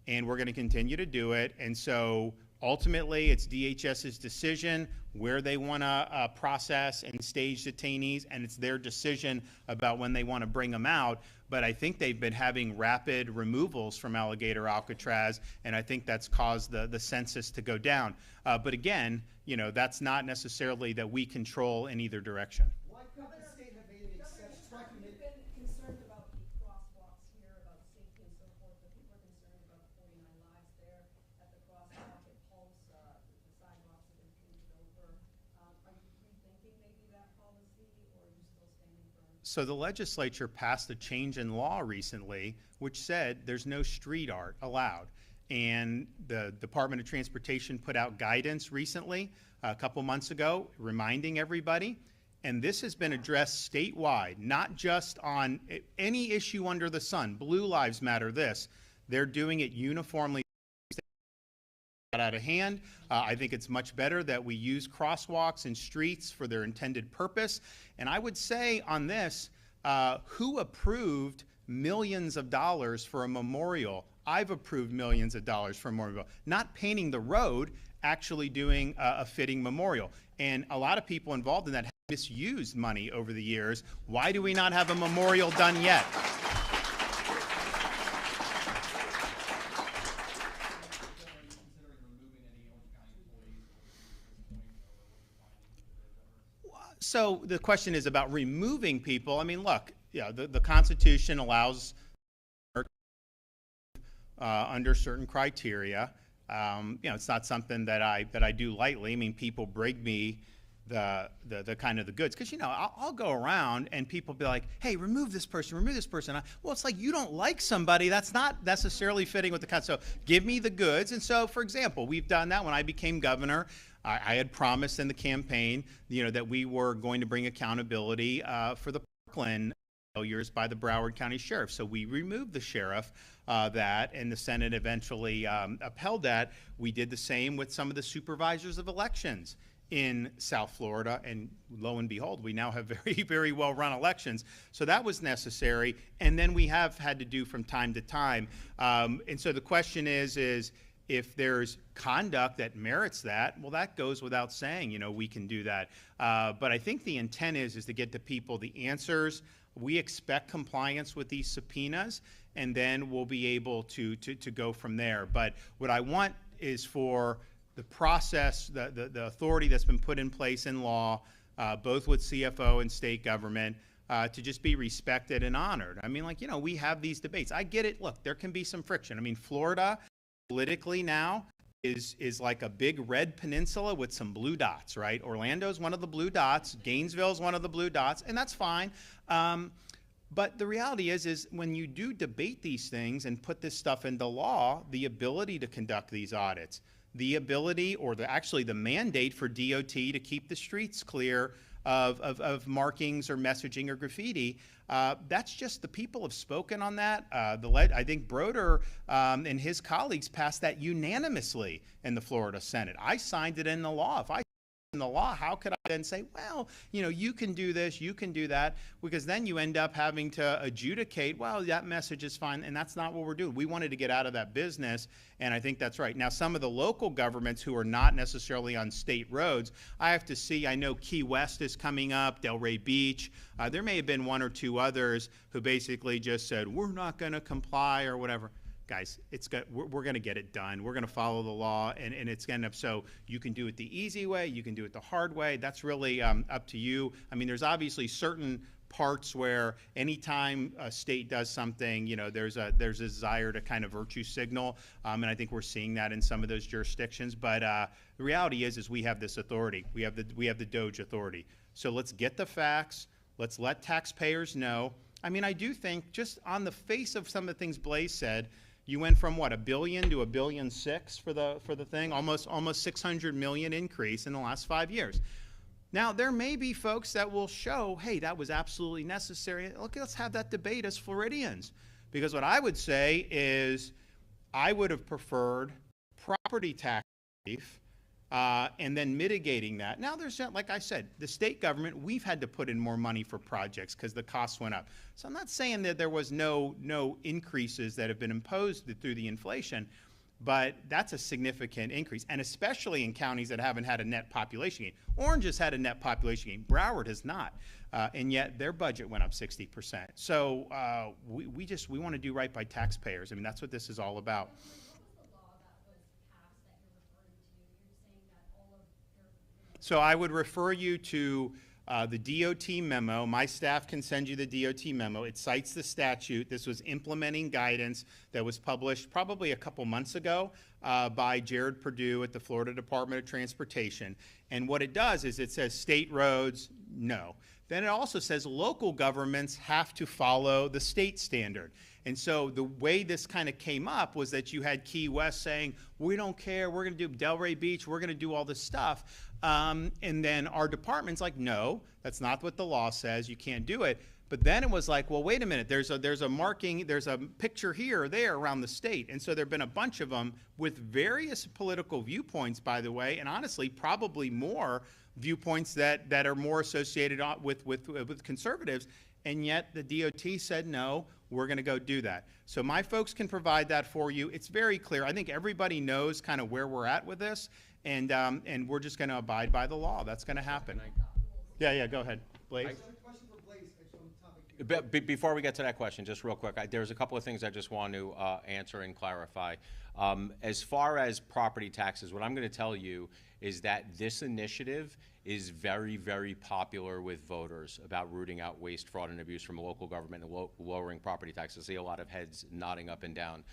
and we're going to continue to do it. And so ultimately, it's DHS's decision where they want to process and stage detainees, and it's their decision about when they want to bring them out. But I think they've been having rapid removals from alligator Alcatraz, and I think that's caused the census to go down. But again, you know, that's not necessarily that we control in either direction. Why couldn't the state have made an exception? We've been concerned about the crosswalks here, about safety and so forth, but people are concerned about the 49 lives there at the crosswalk at Pulse. The sidewalks have been painted over. Are you rethinking maybe that policy, or are you still standing firm? So the legislature passed a change in law recently which said there's no street art allowed. And the Department of Transportation put out guidance recently, a couple months ago, reminding everybody. And this has been addressed statewide, not just on any issue under the sun. Blue Lives Matter this. They're doing it uniformly. Out of hand. I think it's much better that we use crosswalks and streets for their intended purpose. And I would say on this, who approved millions of dollars for a memorial? I've approved millions of dollars for a memorial. Not painting the road, actually doing a fitting memorial. And a lot of people involved in that have misused money over the years. Why do we not have a memorial done yet? So the question is about removing people. I mean, look, yeah, the Constitution allows under certain criteria. You know, it's not something that I do lightly. I mean, people bring me the kind of the goods, because you know I'll go around and people be like, hey, remove this person, remove this person. Well, it's like you don't like somebody, that's not necessarily fitting with the Constitution. So give me the goods. And so, for example, we've done that when I became governor. I had promised in the campaign, you know, that we were going to bring accountability for the Parkland failures by the Broward County Sheriff. So we removed the sheriff that, and the Senate eventually upheld that. We did the same with some of the supervisors of elections in South Florida, and lo and behold, we now have very, very well-run elections. So that was necessary, and then we have had to do from time to time. And so the question is if there's conduct that merits that, well, that goes without saying, you know, we can do that. But I think the intent is to get the people the answers. We expect compliance with these subpoenas, and then we'll be able to go from there. But what I want is for the process, the authority that's been put in place in law, both with CFO and state government, to just be respected and honored. I mean, like, you know, we have these debates. I get it. Look, there can be some friction. I mean, Florida politically now is like a big red peninsula with some blue dots, right? Orlando's one of the blue dots. Gainesville's one of the blue dots, and that's fine. But the reality is when you do debate these things and put this stuff into law, the ability to conduct these audits, the ability or actually the mandate for DOT to keep the streets clear of markings or messaging or graffiti, that's just, the people have spoken on that. I think Broder and his colleagues passed that unanimously in the Florida Senate. I signed it in the law. If I in the law, how could I then say, well, you know, you can do this, you can do that, because then you end up having to adjudicate, well, that message is fine, and that's not what we're doing. We wanted to get out of that business, and I think that's right. Now, some of the local governments who are not necessarily on state roads, I have to see, I know Key West is coming up, Delray Beach. There may have been one or two others who basically just said, we're not going to comply or whatever. Guys, we're going to get it done. We're going to follow the law, and it's going to end up, so you can do it the easy way, you can do it the hard way. That's really up to you. I mean, there's obviously certain parts where anytime a state does something, you know, there's a desire to kind of virtue signal, and I think we're seeing that in some of those jurisdictions. But the reality is we have this authority. We have the DOJ authority. So let's get the facts. Let's let taxpayers know. I mean, I do think just on the face of some of the things Blaze said, you went from what, $1 billion to $1.6 billion for the thing, almost 600 million increase in the last 5 years. Now, there may be folks that will show, hey, that was absolutely necessary. Look, let's have that debate as Floridians. Because what I would say is I would have preferred property tax relief and then mitigating that. Now, there's, like I said, the state government, we've had to put in more money for projects because the costs went up. So I'm not saying that there was no increases that have been imposed through the inflation, but that's a significant increase, and especially in counties that haven't had a net population gain. Orange has had a net population gain. Broward has not, and yet their budget went up 60%. So we want to do right by taxpayers. I mean, that's what this is all about. So I would refer you to the DOT memo. My staff can send you the DOT memo. It cites the statute. This was implementing guidance that was published probably a couple months ago by Jared Perdue at the Florida Department of Transportation. And what it does is it says state roads, no. Then it also says local governments have to follow the state standard. And so the way this kind of came up was that you had Key West saying, we don't care, we're going to do Delray Beach, we're going to do all this stuff. And then our department's like, no, that's not what the law says, you can't do it. But then it was like, well, wait a minute, there's a marking, there's a picture here or there around the state. And so there have been a bunch of them with various political viewpoints, by the way, and honestly, probably more viewpoints that are more associated with conservatives. And yet the DOT said, no, we're going to go do that. So my folks can provide that for you. It's very clear. I think everybody knows kind of where we're at with this, and we're just going to abide by the law. That's going to happen. Yeah, go ahead, Blaze. Before we get to that question, just real quick, there's a couple of things I just want to answer and clarify. As far as property taxes, what I'm going to tell you is that this initiative is very, very popular with voters about rooting out waste, fraud, and abuse from local government and lowering property taxes. I see a lot of heads nodding up and down.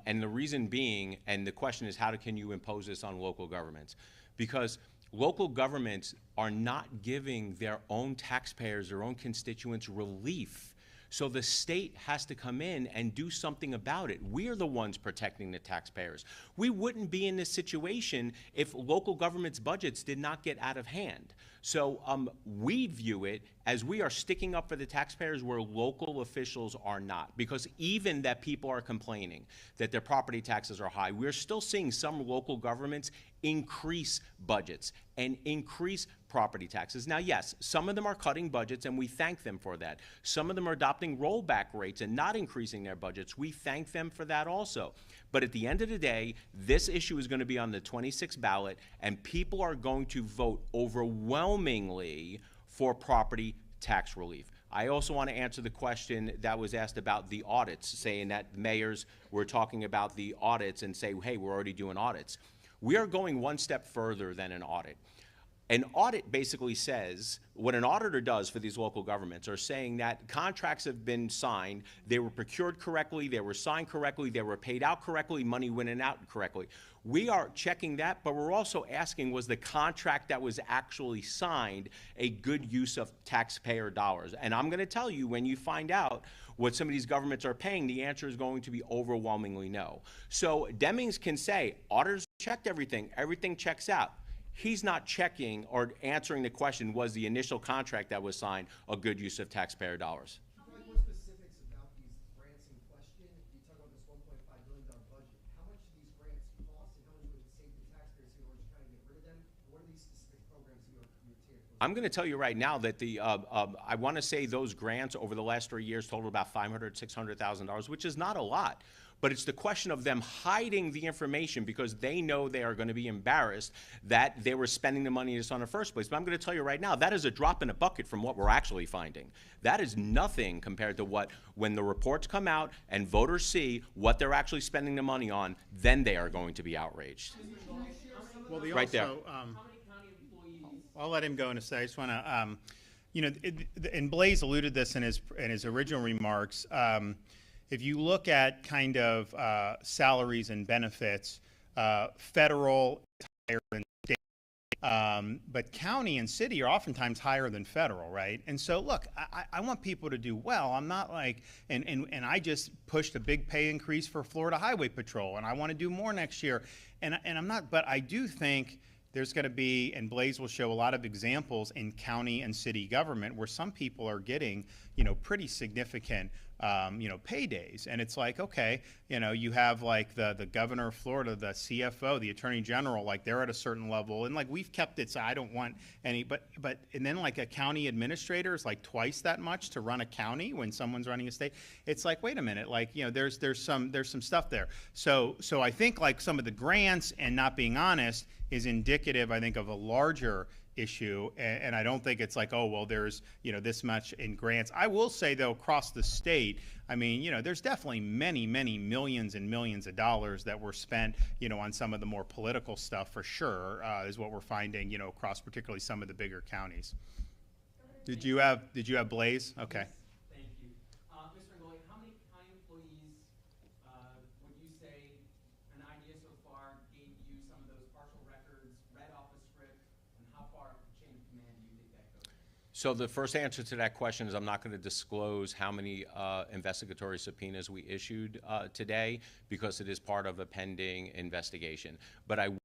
And the reason being, and the question is, how can you impose this on local governments? Because local governments are not giving their own taxpayers, their own constituents relief. So the state has to come in and do something about it. We are the ones protecting the taxpayers. We wouldn't be in this situation if local government's budgets did not get out of hand. So we view it as we are sticking up for the taxpayers where local officials are not. Because even that people are complaining that their property taxes are high, we're still seeing some local governments increase budgets and increase property taxes. Now, yes, some of them are cutting budgets, and we thank them for that. Some of them are adopting rollback rates and not increasing their budgets. We thank them for that also. But at the end of the day, this issue is going to be on the 26th ballot, and people are going to vote overwhelmingly for property tax relief. I also want to answer the question that was asked about the audits, saying that mayors were talking about the audits and say, hey, we're already doing audits. We are going one step further than an audit. An audit basically says, what an auditor does for these local governments are saying that contracts have been signed, they were procured correctly, they were signed correctly, they were paid out correctly, money went in and out correctly. We are checking that, but we're also asking, was the contract that was actually signed a good use of taxpayer dollars? And I'm going to tell you, when you find out what some of these governments are paying, the answer is going to be overwhelmingly no. So Demings can say, auditors checked everything, everything checks out. He's not checking or answering the question, was the initial contract that was signed a good use of taxpayer dollars? More specifics about these grants in question. You talk about this $1.5 billion budget. How much do these grants cost, and how much would it save the taxpayers who are just trying to get rid of them? What are these specific programs you're I'm going to tell you right now that I want to say those grants over the last 3 years total about $500,000, $600,000, which is not a lot. But it's the question of them hiding the information because they know they are going to be embarrassed that they were spending the money on the first place. But I'm going to tell you right now, that is a drop in a bucket from what we're actually finding. That is nothing compared to what, when the reports come out and voters see what they're actually spending the money on, then they are going to be outraged. Well, they right also, I'll let him go in a second. I just want to, you know, and Blaze alluded this in his original remarks. If you look at kind of salaries and benefits, federal, higher than state, But county and city are oftentimes higher than federal, right? And so, look, I want people to do well. I'm not like, and I just pushed a big pay increase for Florida Highway Patrol, and I want to do more next year. And I'm not, but I do think there's going to be, and Blaze will show a lot of examples in county and city government where some people are getting, pretty significant, paydays. And it's like, okay, you have like the governor of Florida, the CFO, the attorney general, like they're at a certain level. And like we've kept it, so I don't want any, but, and then like a county administrator is like twice that much to run a county when someone's running a state. It's like, wait a minute, like, there's some stuff there. So I think like some of the grants and not being honest is indicative, I think, of a larger issue, and I don't think it's like, oh, well, there's, this much in grants. I will say, though, across the state, I mean, there's definitely many, many millions and millions of dollars that were spent, on some of the more political stuff, for sure, is what we're finding, across particularly some of the bigger counties. Did you have Blaze? Okay. Thank you. Mr. Ngoli, how many county employees would you say, an idea so far, gave you some of those partial records, read off a script, and how far up the chain of command do you think that goes? So the first answer to that question is I'm not going to disclose how many investigatory subpoenas we issued today, because it is part of a pending investigation. But I will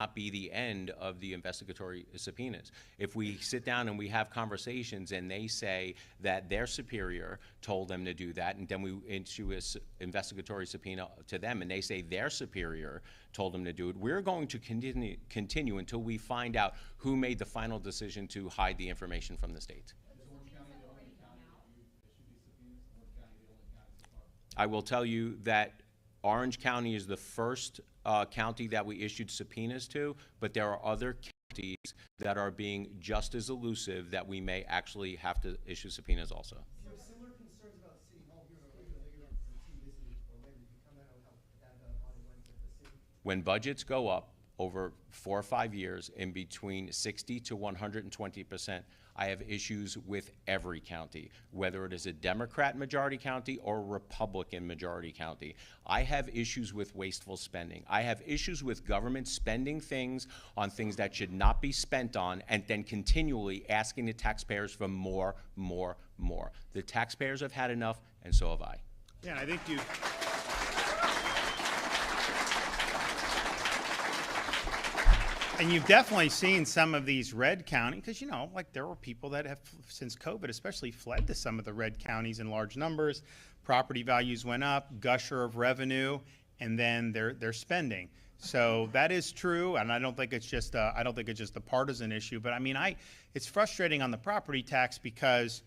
not be the end of the investigatory subpoenas. If we sit down and we have conversations and they say that their superior told them to do that, and then we issue an investigatory subpoena to them and they say their superior told them to do it, we're going to continue until we find out who made the final decision to hide the information from the state. I will tell you that Orange County is the first county that we issued subpoenas to, but there are other counties that are being just as elusive that we may actually have to issue subpoenas also. Do you have similar concerns about City Hall here? I know you're on team visiting or later. You comment on how that audit went at the city. When budgets go up over 4 or 5 years in between 60 to 120%, I have issues with every county, whether it is a Democrat majority county or a Republican majority county. I have issues with wasteful spending. I have issues with government spending things on things that should not be spent on, and then continually asking the taxpayers for more, more, more. The taxpayers have had enough, and so have I. Yeah, and I think you. And you've definitely seen some of these red counties, because, like there were people that have, since COVID especially, fled to some of the red counties in large numbers. Property values went up, gusher of revenue, and then they're spending. So that is true, and I don't think it's just a partisan issue. But I mean, it's frustrating on the property tax because,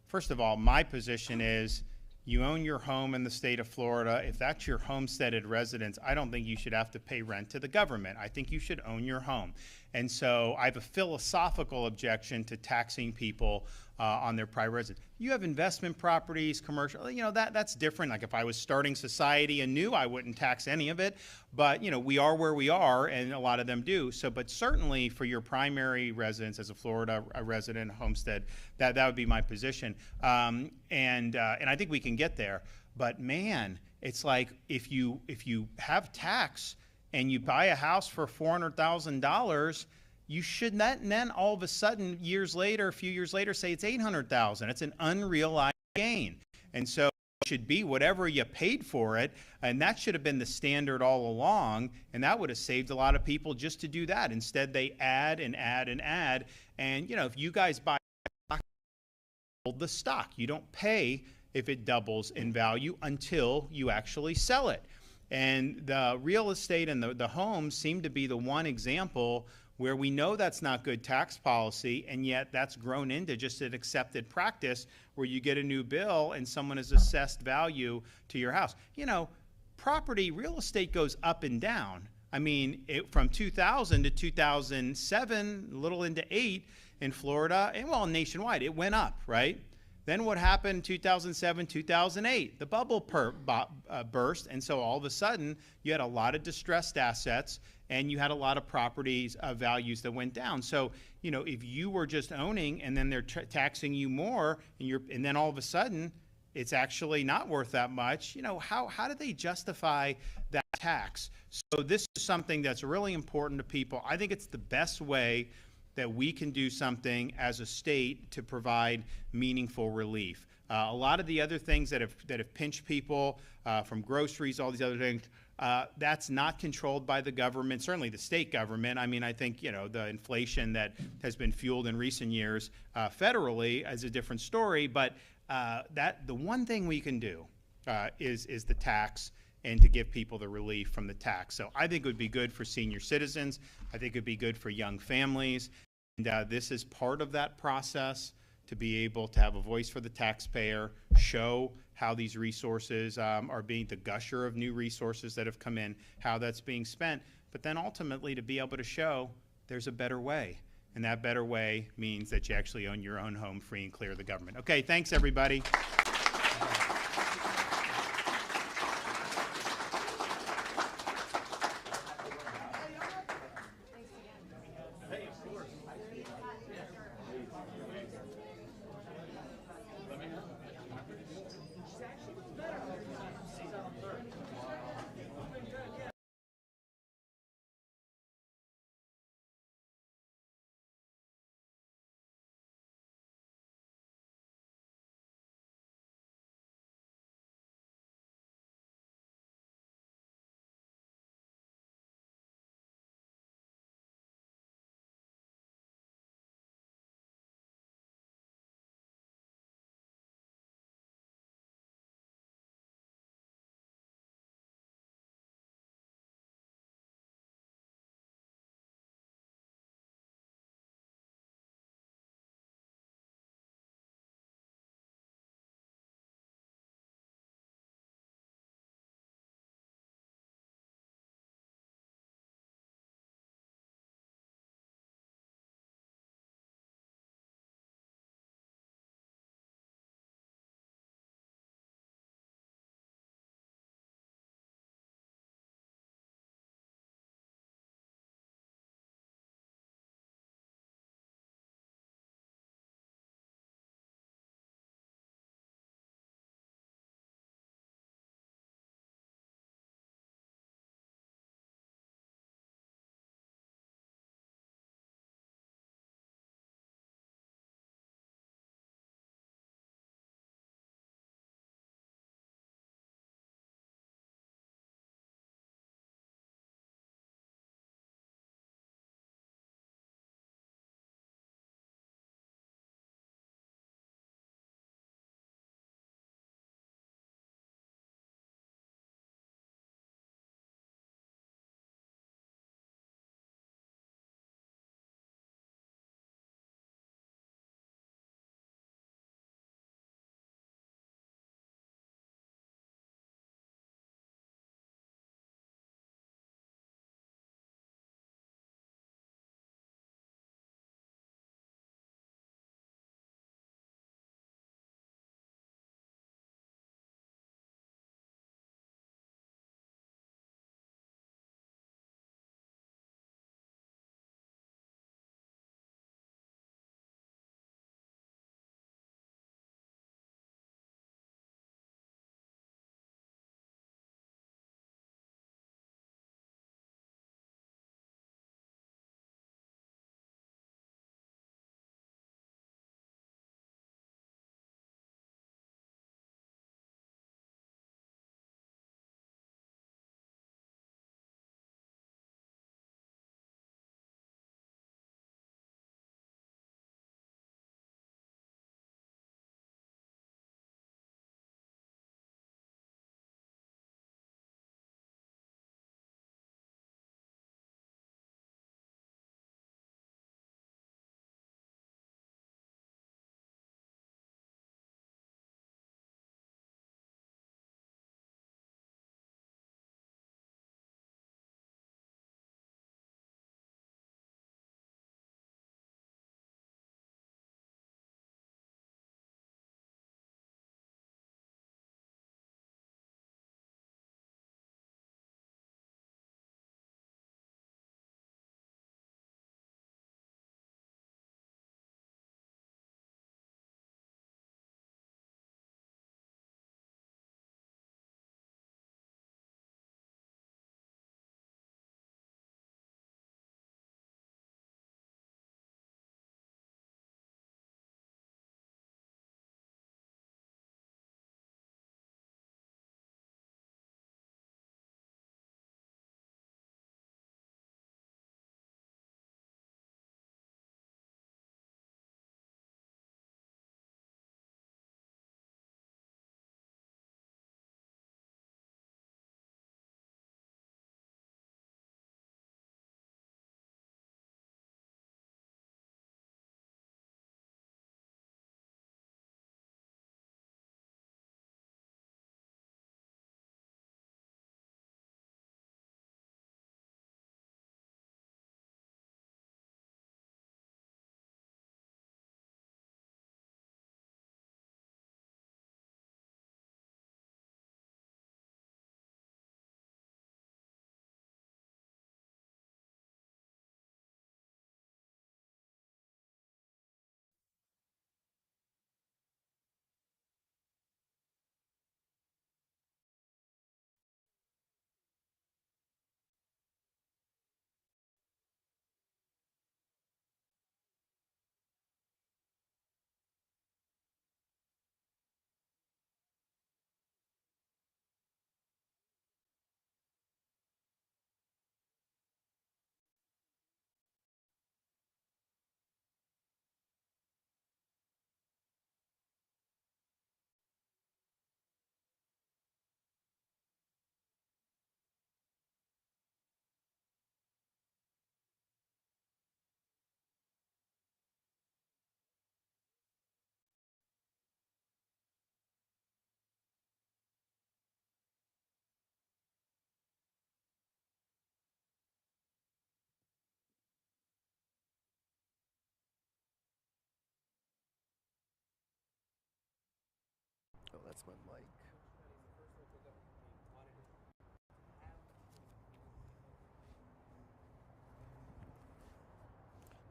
first of all, my position is, you own your home in the state of Florida. If that's your homesteaded residence, I don't think you should have to pay rent to the government. I think you should own your home. And so I have a philosophical objection to taxing people on their private residence. You have investment properties, commercial, that's different. Like if I was starting society anew, I wouldn't tax any of it. But, we are where we are, and a lot of them do. So, but certainly for your primary residence as a Florida resident, homestead, that would be my position. And I think we can get there. But man, it's like if you have tax and you buy a house for $400,000, you should not then all of a sudden, a few years later, say it's $800,000. It's an unrealized gain. And so it should be whatever you paid for it, and that should have been the standard all along, and that would have saved a lot of people just to do that. Instead, they add and add and add. And, if you guys buy stock, hold the stock. You don't pay if it doubles in value until you actually sell it. And the real estate and the homes seem to be the one example where we know that's not good tax policy, and yet that's grown into just an accepted practice where you get a new bill and someone has assessed value to your house. Property, real estate goes up and down. I mean, from 2000 to 2007, a little into 8 in Florida, and well, nationwide, it went up, right? Then what happened in 2007, 2008? The bubble burst, and so all of a sudden, you had a lot of distressed assets, and you had a lot of properties values that went down. So, if you were just owning, and then they're taxing you more, and then all of a sudden, it's actually not worth that much. How do they justify that tax. So this is something that's really important to people. I think it's the best way that we can do something as a state to provide meaningful relief. A lot of the other things that have pinched people, from groceries, all these other things, that's not controlled by the government, certainly the state government. I mean, I think, the inflation that has been fueled in recent years federally is a different story, but the one thing we can do is the tax, and to give people the relief from the tax. So I think it would be good for senior citizens. I think it would be good for young families. And this is part of that process, to be able to have a voice for the taxpayer, show how these resources are being, the gusher of new resources that have come in, how that's being spent, but then ultimately to be able to show there's a better way. And that better way means that you actually own your own home free and clear of the government. Okay, thanks everybody.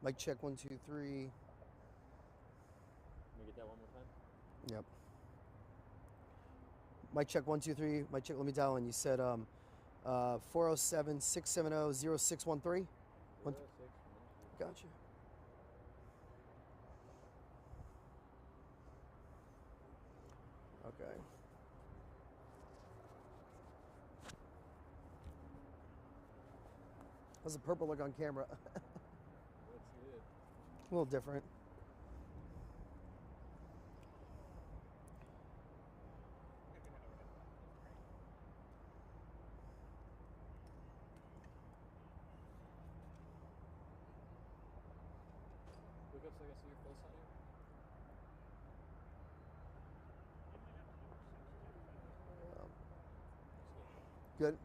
Mic check 1 2 3. Let me get that one more time. Yep. Mic check 1 2 3. Mic check. Let me dial in. You said 407 670 0613. 0613. Gotcha. Okay. How's the purple look on camera? Looks good. A little different. Look up so I can see your face on here. Good.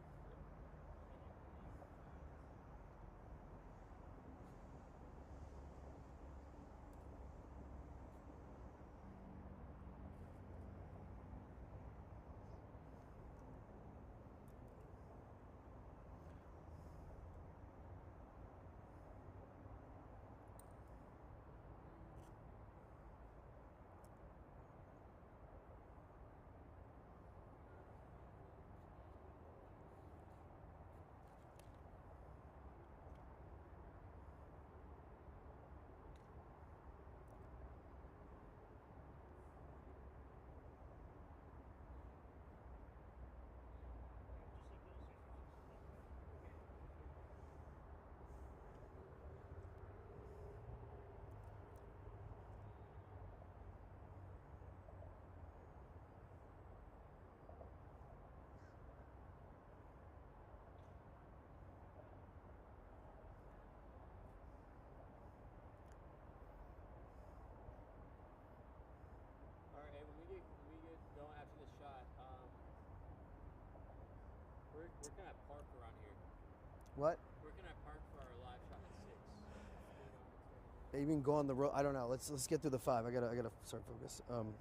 All right, hey, when we get going after this shot, where can I park around here? What? Where can I park for our live shot at 6? You can go on the road. I don't know. Let's get through the 5. I gotta start focus. Over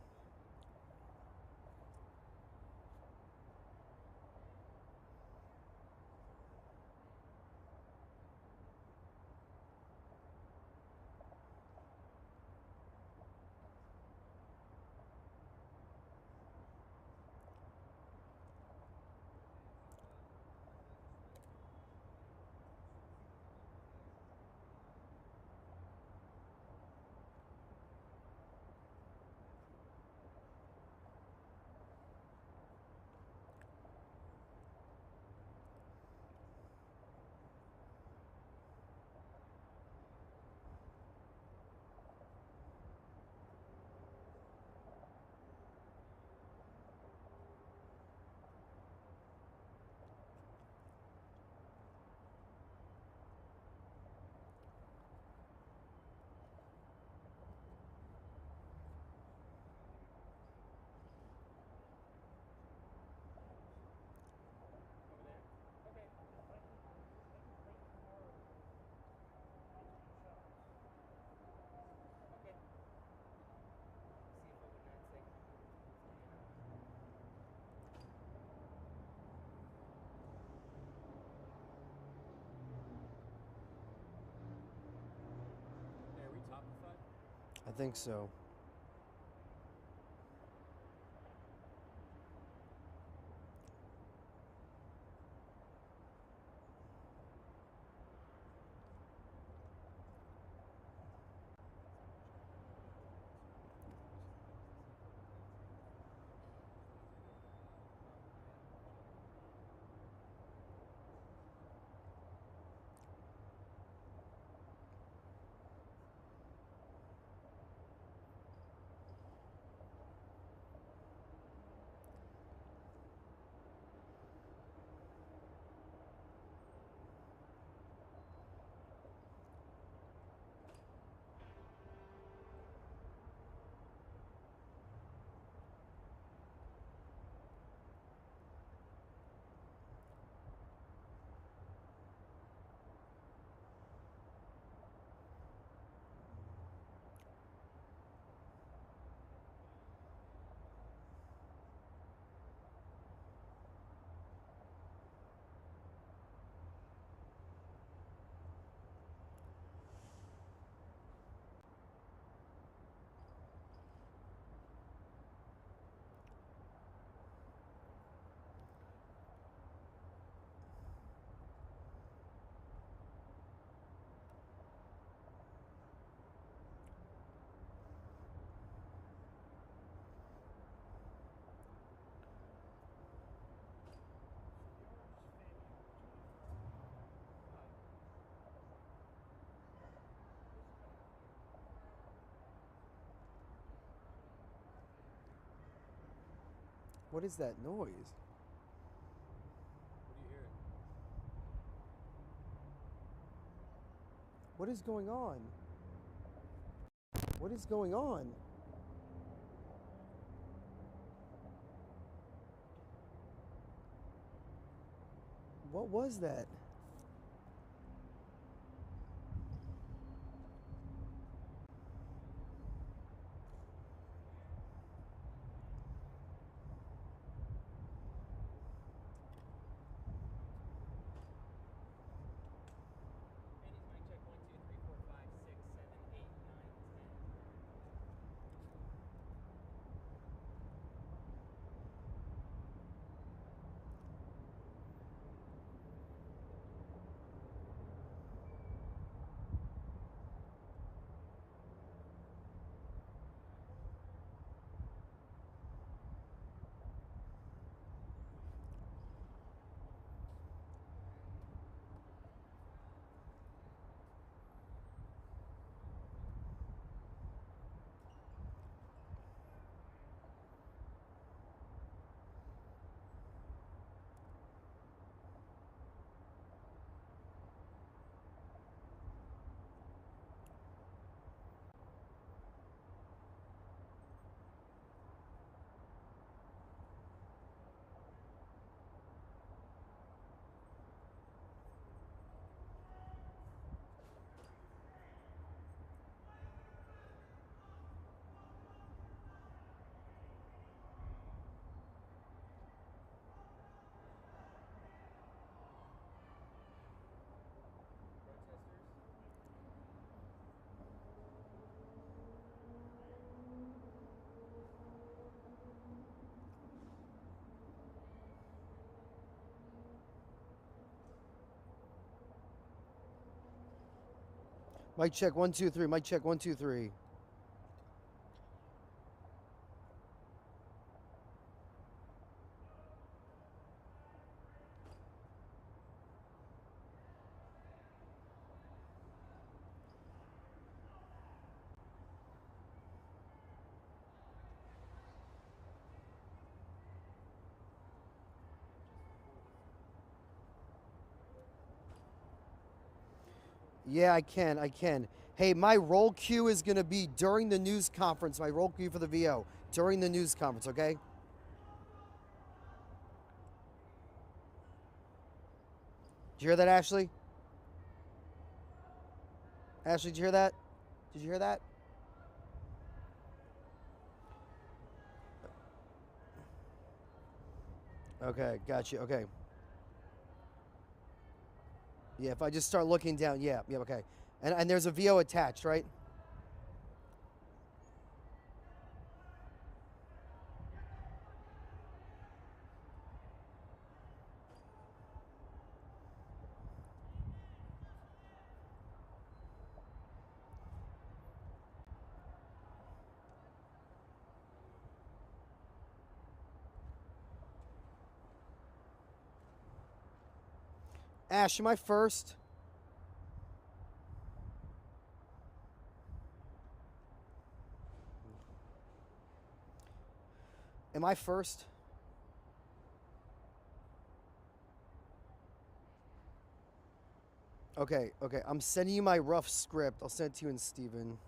there? Okay. Okay. See if over 9 seconds. Hey, are we top of 5? I think so. What is that noise? What do you hear? What is going on? What is going on? What was that? Manny's mic check 1, 2, 3, 4, 5, 6, 7, 8, 9, 10. Mic check 1, 2, 3. Mic check 1, 2, 3. Yeah, I can. I can. Hey, my roll cue is going to be during the news conference. My roll cue for the VO during the news conference, okay? Did you hear that, Ashley? Ashley, did you hear that? Did you hear that? Okay, got you. Okay. Yeah, if I just start looking down, yeah, okay. And there's a VO attached, right? Ash, am I first? Am I first? Okay, okay. I'm sending you my rough script. I'll send it to you and Steven.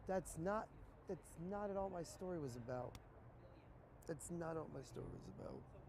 That's not That's not at all what my story was about. That's not what my story was about. So